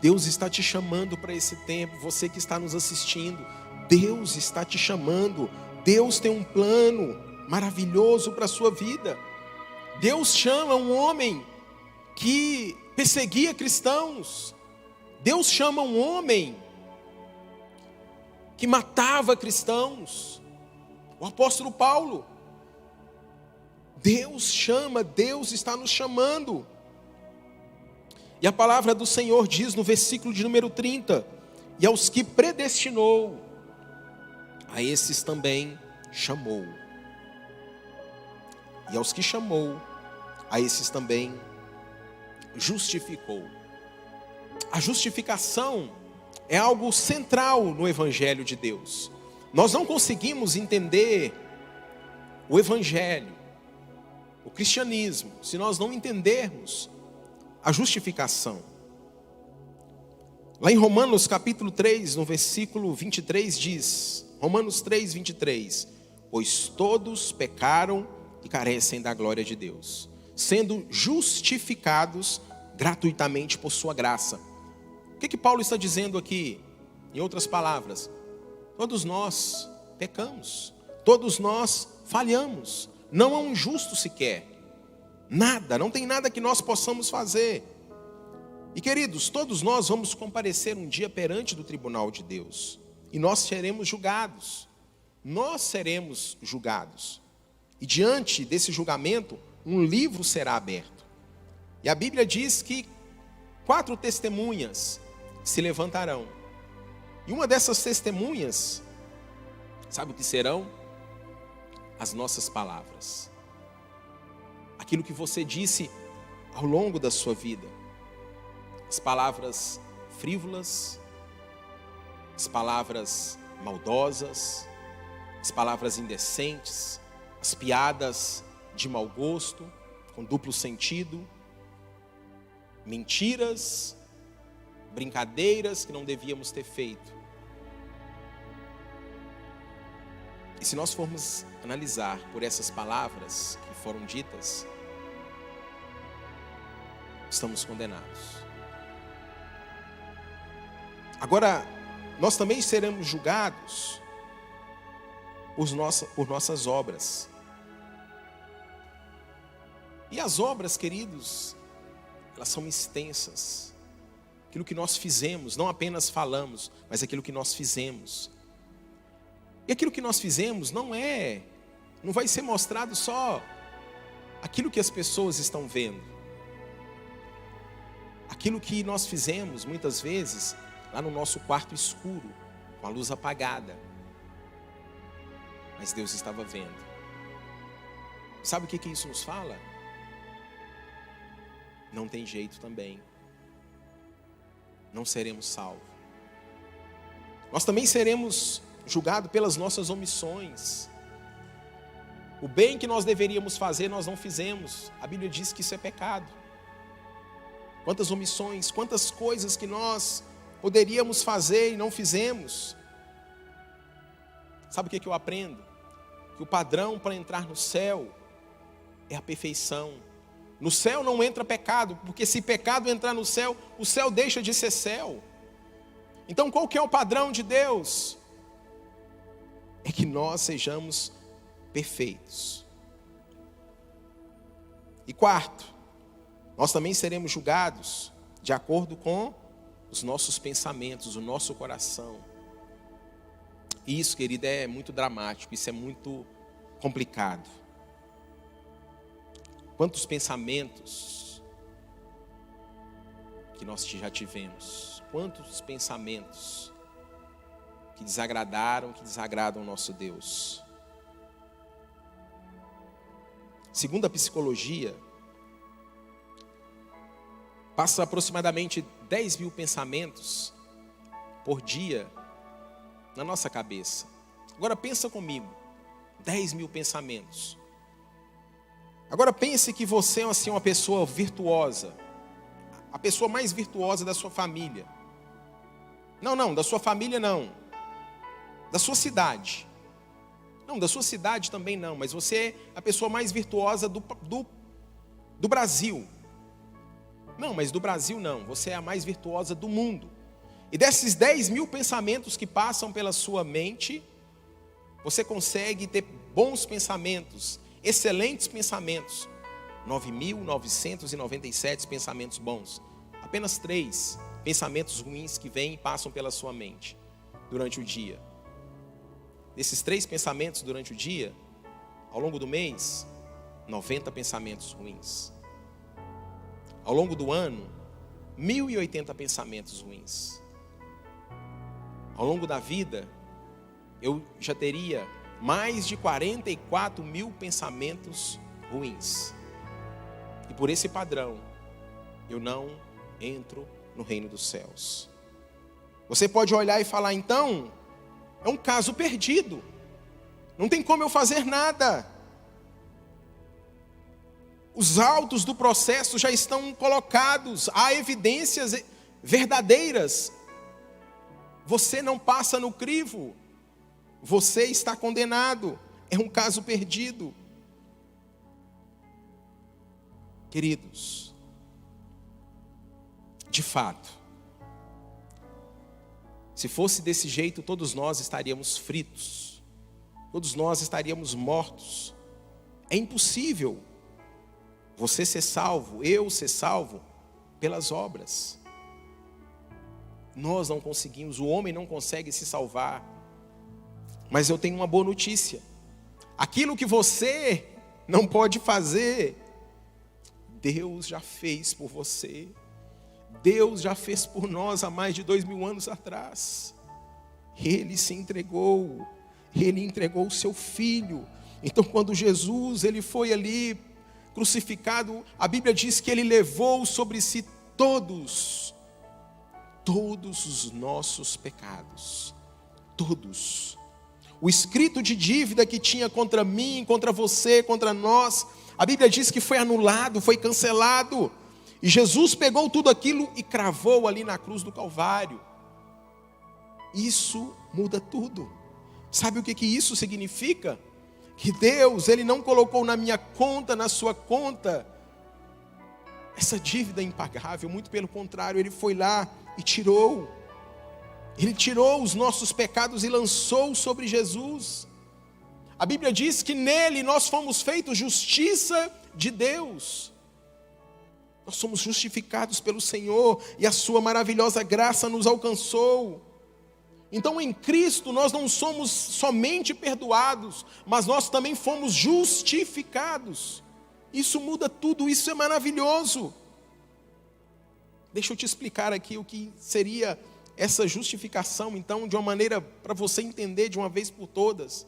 Deus está te chamando para esse tempo. Você que está nos assistindo, Deus está te chamando. Deus tem um plano maravilhoso para a sua vida. Deus chama um homem que perseguia cristãos. Deus chama um homem que matava cristãos. O apóstolo Paulo. Deus chama, Deus está nos chamando. E a palavra do Senhor diz no versículo de número 30: e aos que predestinou, a esses também chamou. E aos que chamou, a esses também justificou. A justificação é algo central no Evangelho de Deus. Nós não conseguimos entender o Evangelho, o cristianismo, se nós não entendermos a justificação. Lá em Romanos capítulo 3, no versículo 23 diz, Romanos 3, 23, pois todos pecaram e carecem da glória de Deus, sendo justificados gratuitamente por sua graça. O que Paulo está dizendo aqui? Em outras palavras, todos nós pecamos, todos nós falhamos, não há um justo sequer. Nada, não tem nada que nós possamos fazer. E queridos, todos nós vamos comparecer um dia perante do tribunal de Deus. E nós seremos julgados. Nós seremos julgados. E diante desse julgamento, um livro será aberto. E a Bíblia diz que 4 testemunhas se levantarão. E uma dessas testemunhas, sabe o que serão? As nossas palavras. Aquilo que você disse ao longo da sua vida. As palavras frívolas, as palavras maldosas, as palavras indecentes, as piadas de mau gosto, com duplo sentido, mentiras, brincadeiras que não devíamos ter feito. E se nós formos analisar por essas palavras que foram ditas, estamos condenados. Agora, nós também seremos julgados por nossas obras. E as obras, queridos, elas são extensas. Aquilo que nós fizemos, não apenas falamos, mas aquilo que nós fizemos. E aquilo que nós fizemos não vai ser mostrado só aquilo que as pessoas estão vendo. Aquilo que nós fizemos muitas vezes lá no nosso quarto escuro, com a luz apagada. Mas Deus estava vendo. Sabe o que isso nos fala? Não tem jeito também. Não seremos salvos. Nós também seremos julgados pelas nossas omissões. O bem que nós deveríamos fazer, nós não fizemos. A Bíblia diz que isso é pecado. Quantas omissões, quantas coisas que nós poderíamos fazer e não fizemos. Sabe o que eu aprendo? Que o padrão para entrar no céu é a perfeição. No céu não entra pecado, porque se pecado entrar no céu, o céu deixa de ser céu. Então qual que é o padrão de Deus? É que nós sejamos perfeitos. E quarto, nós também seremos julgados de acordo com os nossos pensamentos, o nosso coração. E isso, querido, é muito dramático, isso é muito complicado. Quantos pensamentos que nós já tivemos? Quantos pensamentos que desagradam o nosso Deus? Segundo a psicologia, passa aproximadamente 10 mil pensamentos por dia na nossa cabeça. Agora pensa comigo, 10 mil pensamentos. Agora pense que você é assim, uma pessoa virtuosa, a pessoa mais virtuosa da sua família. Não, da sua família não, da sua cidade. Não, da sua cidade também não, mas você é a pessoa mais virtuosa do Brasil. Não, mas do Brasil não, você é a mais virtuosa do mundo. E desses 10 mil pensamentos que passam pela sua mente, você consegue ter bons pensamentos, excelentes pensamentos. 9.997 pensamentos bons. Apenas 3 pensamentos ruins que vêm e passam pela sua mente durante o dia. Desses 3 pensamentos durante o dia, ao longo do mês, 90 pensamentos ruins. Ao longo do ano, 1.080 pensamentos ruins. Ao longo da vida, eu já teria mais de 44 mil pensamentos ruins. E por esse padrão, eu não entro no reino dos céus. Você pode olhar e falar, então, é um caso perdido. Não tem como eu fazer nada. Os autos do processo já estão colocados, há evidências verdadeiras. Você não passa no crivo, você está condenado, é um caso perdido. Queridos, de fato, se fosse desse jeito, todos nós estaríamos fritos, todos nós estaríamos mortos. É impossível você ser salvo, eu ser salvo, pelas obras. Nós não conseguimos, o homem não consegue se salvar. Mas eu tenho uma boa notícia. Aquilo que você não pode fazer, Deus já fez por você. Deus já fez por nós há mais de 2000 anos atrás. Ele se entregou. Ele entregou o seu filho. Então quando Jesus ele foi ali crucificado, a Bíblia diz que ele levou sobre si todos os nossos pecados. Todos. O escrito de dívida que tinha contra mim, contra você, contra nós, a Bíblia diz que foi anulado, foi cancelado. E Jesus pegou tudo aquilo e cravou ali na cruz do Calvário. Isso muda tudo. Sabe o que isso significa? Que Deus, Ele não colocou na minha conta, na sua conta, essa dívida impagável. Muito pelo contrário, Ele foi lá e tirou. Ele tirou os nossos pecados e lançou sobre Jesus. A Bíblia diz que nele nós fomos feitos justiça de Deus. Nós somos justificados pelo Senhor e a sua maravilhosa graça nos alcançou. Então em Cristo nós não somos somente perdoados, mas nós também fomos justificados. Isso muda tudo, isso é maravilhoso. Deixa eu te explicar aqui o que seria essa justificação, então, de uma maneira para você entender de uma vez por todas.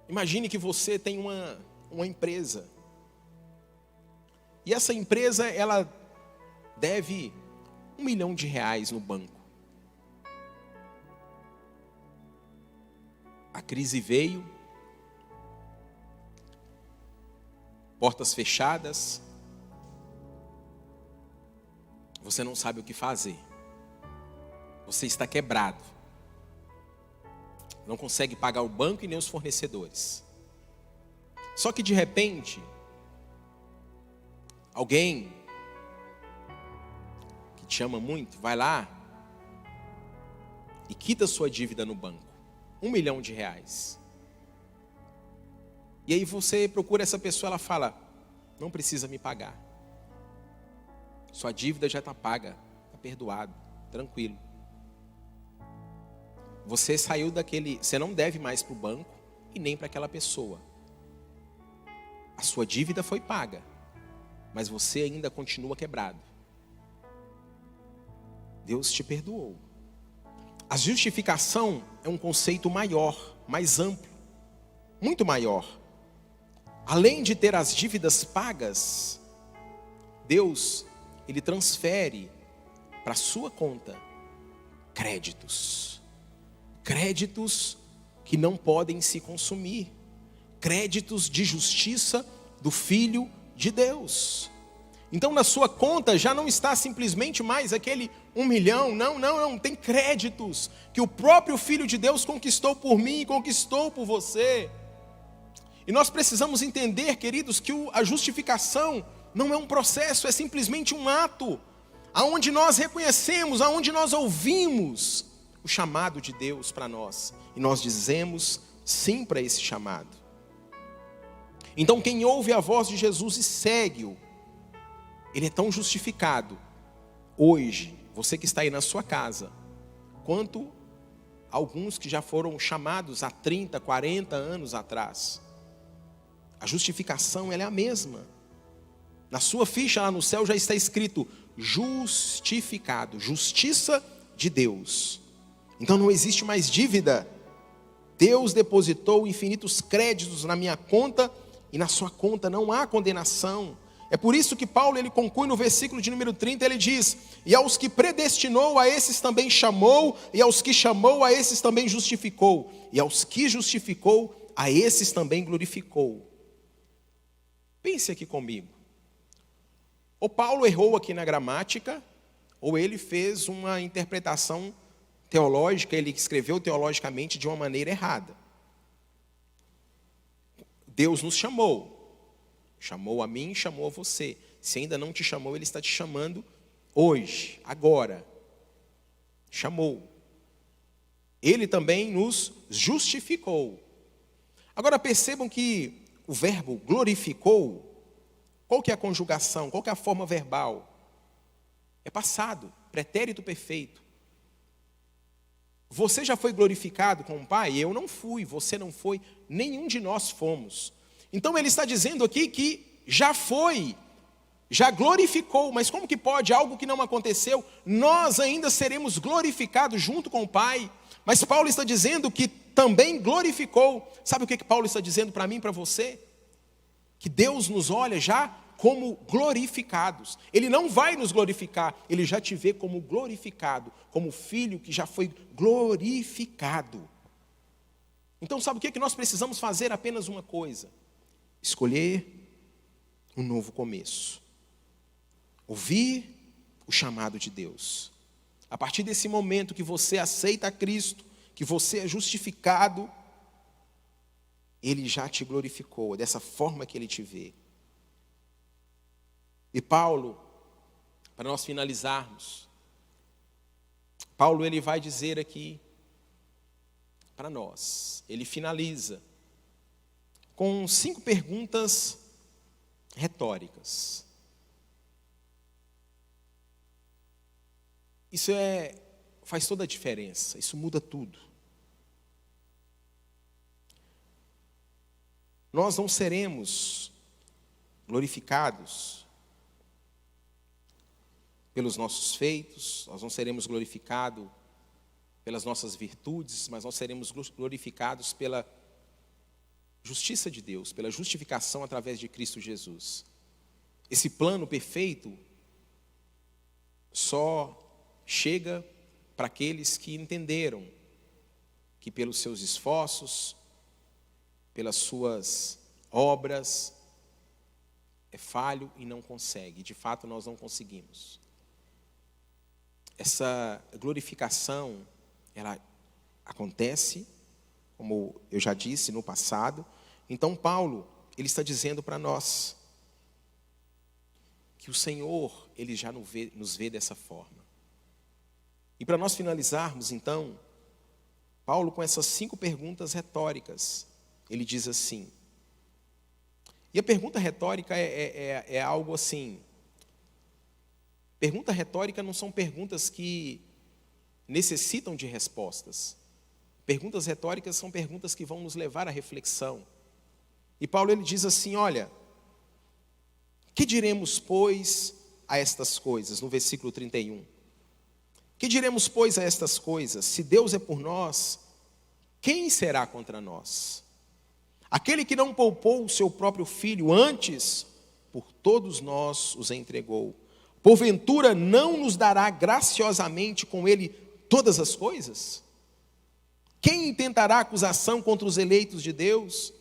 Imagine que você tem uma empresa. E essa empresa, ela deve R$1 milhão no banco. A crise veio, portas fechadas, você não sabe o que fazer, você está quebrado, não consegue pagar o banco e nem os fornecedores. Só que de repente, alguém que te ama muito, vai lá e quita sua dívida no banco. R$1 milhão. E aí você procura essa pessoa, ela fala: não precisa me pagar. Sua dívida já está paga, está perdoado, tranquilo. Você saiu daquele, você não deve mais para o banco e nem para aquela pessoa. A sua dívida foi paga, mas você ainda continua quebrado. Deus te perdoou. A justificação é um conceito maior, mais amplo, muito maior. Além de ter as dívidas pagas, Deus, Ele transfere para a sua conta créditos. Créditos que não podem se consumir. Créditos de justiça do Filho de Deus. Então na sua conta já não está simplesmente mais aquele 1 milhão, não, tem créditos que o próprio Filho de Deus conquistou por mim e conquistou por você. E nós precisamos entender, queridos, que a justificação não é um processo, é simplesmente um ato, aonde nós reconhecemos, aonde nós ouvimos o chamado de Deus para nós, e nós dizemos sim para esse chamado. Então quem ouve a voz de Jesus e segue-o, ele é tão justificado hoje, você que está aí na sua casa, quanto alguns que já foram chamados há 30, 40 anos atrás. A justificação ela é a mesma. Na sua ficha lá no céu já está escrito justificado, justiça de Deus. Então não existe mais dívida. Deus depositou infinitos créditos na minha conta e na sua conta não há condenação. É por isso que Paulo ele conclui no versículo de número 30, ele diz: e aos que predestinou, a esses também chamou, e aos que chamou, a esses também justificou, e aos que justificou, a esses também glorificou. Pense aqui comigo. Ou Paulo errou aqui na gramática, ou ele fez uma interpretação teológica, ele escreveu teologicamente de uma maneira errada. Deus nos chamou. Chamou a mim, chamou a você. Se ainda não te chamou, Ele está te chamando hoje, agora. Chamou. Ele também nos justificou. Agora percebam que o verbo glorificou, qual que é a conjugação? Qual que é a forma verbal? É passado, pretérito perfeito. Você já foi glorificado com o Pai? Eu não fui, você não foi, nenhum de nós fomos. Então ele está dizendo aqui que já foi, já glorificou, mas como que pode algo que não aconteceu? Nós ainda seremos glorificados junto com o Pai, mas Paulo está dizendo que também glorificou. Sabe o que Paulo está dizendo para mim e para você? Que Deus nos olha já como glorificados. Ele não vai nos glorificar, Ele já te vê como glorificado, como filho que já foi glorificado. Então sabe o que nós precisamos fazer? Apenas uma coisa: escolher um novo começo. Ouvir o chamado de Deus. A partir desse momento que você aceita Cristo, que você é justificado, Ele já te glorificou, é dessa forma que Ele te vê. E Paulo, para nós finalizarmos, Paulo ele vai dizer aqui para nós, ele finaliza com 5 perguntas retóricas. Isso é faz toda a diferença, isso muda tudo. Nós não seremos glorificados pelos nossos feitos, nós não seremos glorificados pelas nossas virtudes, mas nós seremos glorificados pela justiça de Deus, pela justificação através de Cristo Jesus. Esse plano perfeito só chega para aqueles que entenderam que pelos seus esforços, pelas suas obras, é falho e não consegue. De fato, nós não conseguimos. Essa glorificação, ela acontece, como eu já disse no passado. Então Paulo, ele está dizendo para nós que o Senhor, ele já nos vê dessa forma. E para nós finalizarmos, então, Paulo, com essas 5 perguntas retóricas, ele diz assim, e a pergunta retórica é algo assim, pergunta retórica não são perguntas que necessitam de respostas. Perguntas retóricas são perguntas que vão nos levar à reflexão. E Paulo, ele diz assim, olha, que diremos, pois, a estas coisas? No versículo 31. Que diremos, pois, a estas coisas? Se Deus é por nós, quem será contra nós? Aquele que não poupou o seu próprio filho, antes, por todos nós os entregou. Porventura não nos dará graciosamente com ele todas as coisas? Quem intentará acusação contra os eleitos de Deus?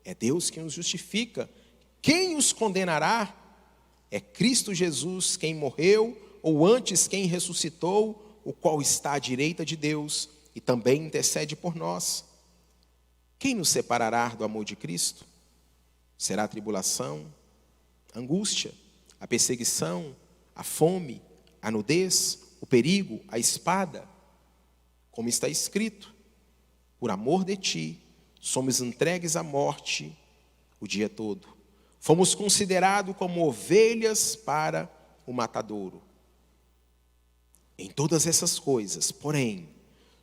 É Deus quem os justifica. Quem os condenará? É Cristo Jesus quem morreu, ou antes quem ressuscitou, o qual está à direita de Deus e também intercede por nós. Quem nos separará do amor de Cristo? Será a tribulação, a angústia, a perseguição, a fome, a nudez, o perigo, a espada? Como está escrito, por amor de ti, somos entregues à morte o dia todo. Fomos considerados como ovelhas para o matadouro. Em todas essas coisas, porém,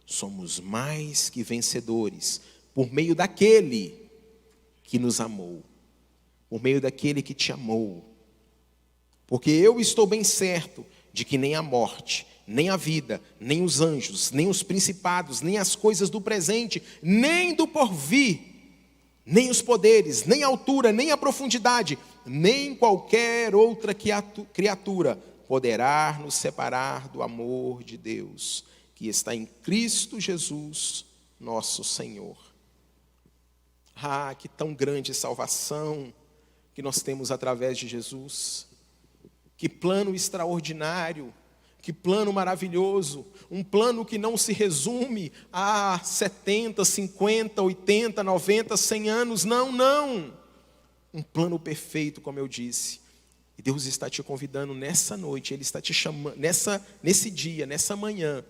somos mais que vencedores, por meio daquele que nos amou, por meio daquele que te amou. Porque eu estou bem certo de que nem a morte, nem a vida, nem os anjos, nem os principados, nem as coisas do presente, nem do porvir, nem os poderes, nem a altura, nem a profundidade, nem qualquer outra criatura poderá nos separar do amor de Deus, que está em Cristo Jesus, nosso Senhor. Ah, que tão grande salvação que nós temos através de Jesus. Que plano extraordinário, que plano maravilhoso, um plano que não se resume a 70, 50, 80, 90, 100 anos, não. Um plano perfeito, como eu disse. E Deus está te convidando nessa noite, Ele está te chamando, nesse dia, nessa manhã,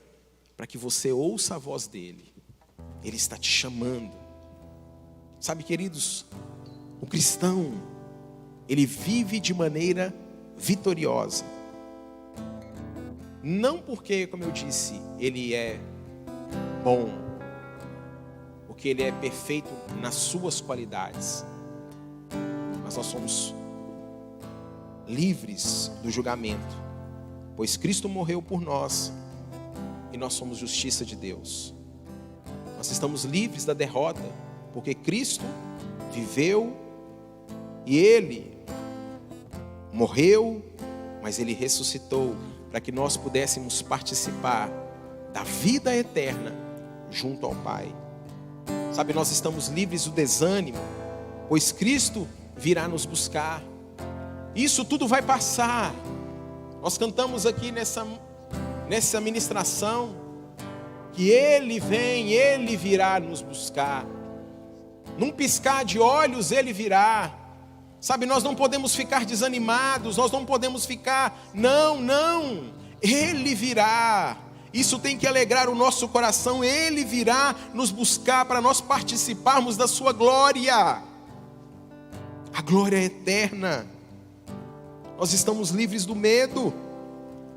para que você ouça a voz dEle. Ele está te chamando. Sabe, queridos, o cristão, ele vive de maneira vitoriosa. Não porque, como eu disse, ele é bom, porque ele é perfeito nas suas qualidades, mas nós somos livres do julgamento, pois Cristo morreu por nós e nós somos justiça de Deus. Nós estamos livres da derrota, porque Cristo viveu e Ele morreu, mas Ele ressuscitou para que nós pudéssemos participar da vida eterna junto ao Pai. Sabe, nós estamos livres do desânimo, pois Cristo virá nos buscar. Isso tudo vai passar. Nós cantamos aqui nessa ministração que Ele vem, Ele virá nos buscar. Num piscar de olhos Ele virá. Sabe, nós não podemos ficar desanimados, nós não podemos ficar, não, Ele virá. Isso tem que alegrar o nosso coração. Ele virá nos buscar para nós participarmos da sua glória, a glória eterna. Nós estamos livres do medo,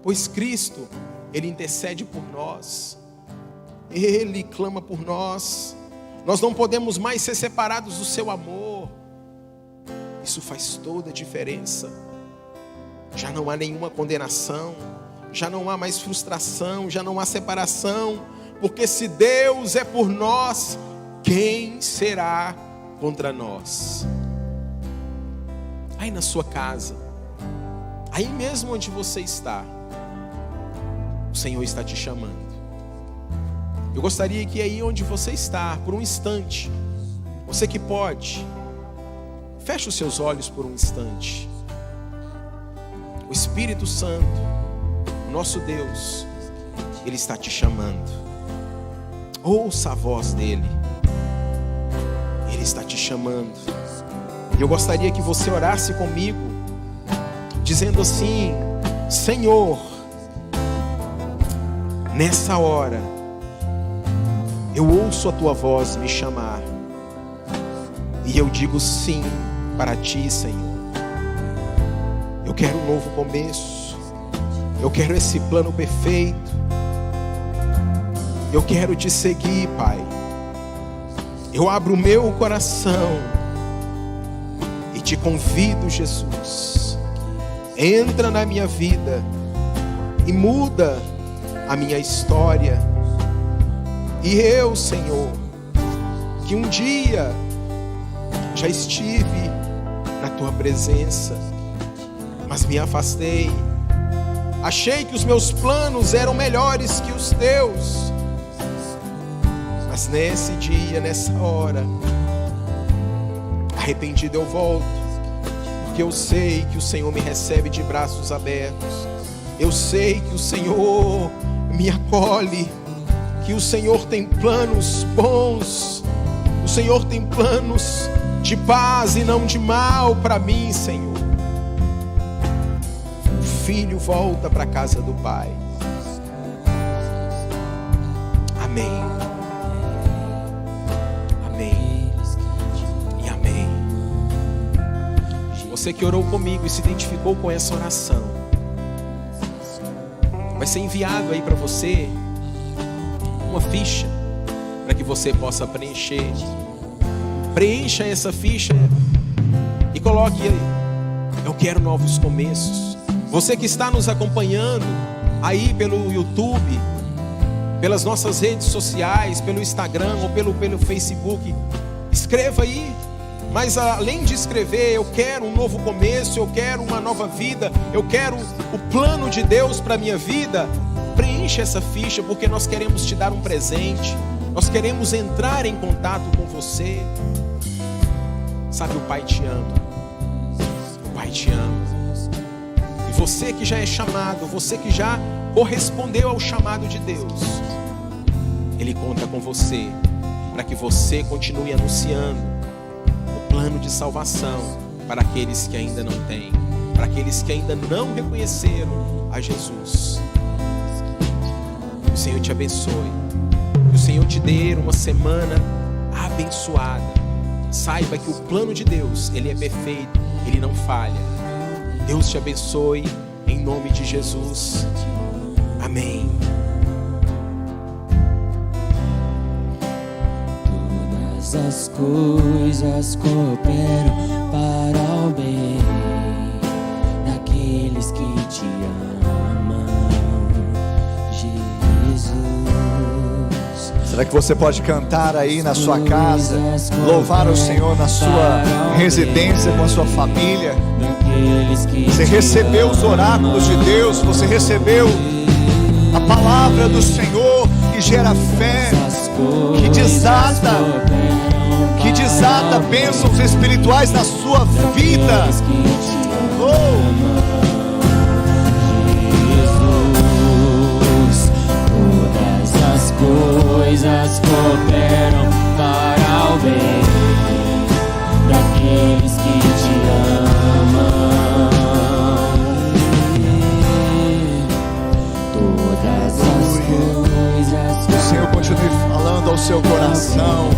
pois Cristo Ele intercede por nós, Ele clama por nós. Nós não podemos mais ser separados do seu amor. Isso faz toda a diferença. Já não há nenhuma condenação, já não há mais frustração, já não há separação, porque se Deus é por nós, quem será contra nós? Aí na sua casa, aí mesmo onde você está, o Senhor está te chamando. Eu gostaria que aí onde você está, por um instante, você que pode, feche os seus olhos por um instante. O Espírito Santo, o nosso Deus, Ele está te chamando. Ouça a voz dEle. Ele está te chamando. Eu gostaria que você orasse comigo, dizendo assim: Senhor, nessa hora, eu ouço a Tua voz me chamar, e eu digo sim para Ti, Senhor. Eu quero um novo começo, eu quero esse plano perfeito, eu quero Te seguir, Pai. Eu abro o meu coração e Te convido, Jesus, entra na minha vida e muda a minha história. E eu, Senhor, que um dia já estive na Tua presença, mas me afastei, achei que os meus planos eram melhores que os Teus. Mas nesse dia, nessa hora, arrependido eu volto, porque eu sei que o Senhor me recebe de braços abertos. Eu sei que o Senhor me acolhe, que o Senhor tem planos bons, o Senhor tem planos de paz e não de mal para mim, Senhor. O filho volta para a casa do Pai. Amém. Amém. E amém. Você que orou comigo e se identificou com essa oração, vai ser enviado aí para você uma ficha para que você possa preencher. Preencha essa ficha e coloque aí: eu quero novos começos. Você que está nos acompanhando aí pelo YouTube, pelas nossas redes sociais, pelo Instagram ou pelo Facebook, escreva aí. Mas além de escrever, eu quero um novo começo, eu quero uma nova vida, eu quero o plano de Deus para a minha vida. Preencha essa ficha, porque nós queremos te dar um presente, nós queremos entrar em contato com você. Sabe, o Pai te ama, o Pai te ama. E você que já é chamado, você que já correspondeu ao chamado de Deus, Ele conta com você, para que você continue anunciando o plano de salvação para aqueles que ainda não têm, para aqueles que ainda não reconheceram a Jesus. Que o Senhor te abençoe, que o Senhor te dê uma semana abençoada. Saiba que o plano de Deus, Ele é perfeito, Ele não falha. Deus te abençoe, em nome de Jesus. Amém. Todas as coisas cooperam para o bem daqueles que te amam, Jesus. Será que você pode cantar aí na sua casa, louvar o Senhor na sua residência, com a sua família? Você recebeu os oráculos de Deus, você recebeu a palavra do Senhor que gera fé, que desata bênçãos espirituais na sua vida. Todas as coisas cooperam para o bem daqueles que te amam. Todas as coisas. Que o Senhor continue falando ao seu coração,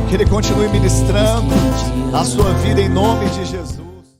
que Ele continue ministrando a sua vida em nome de Jesus.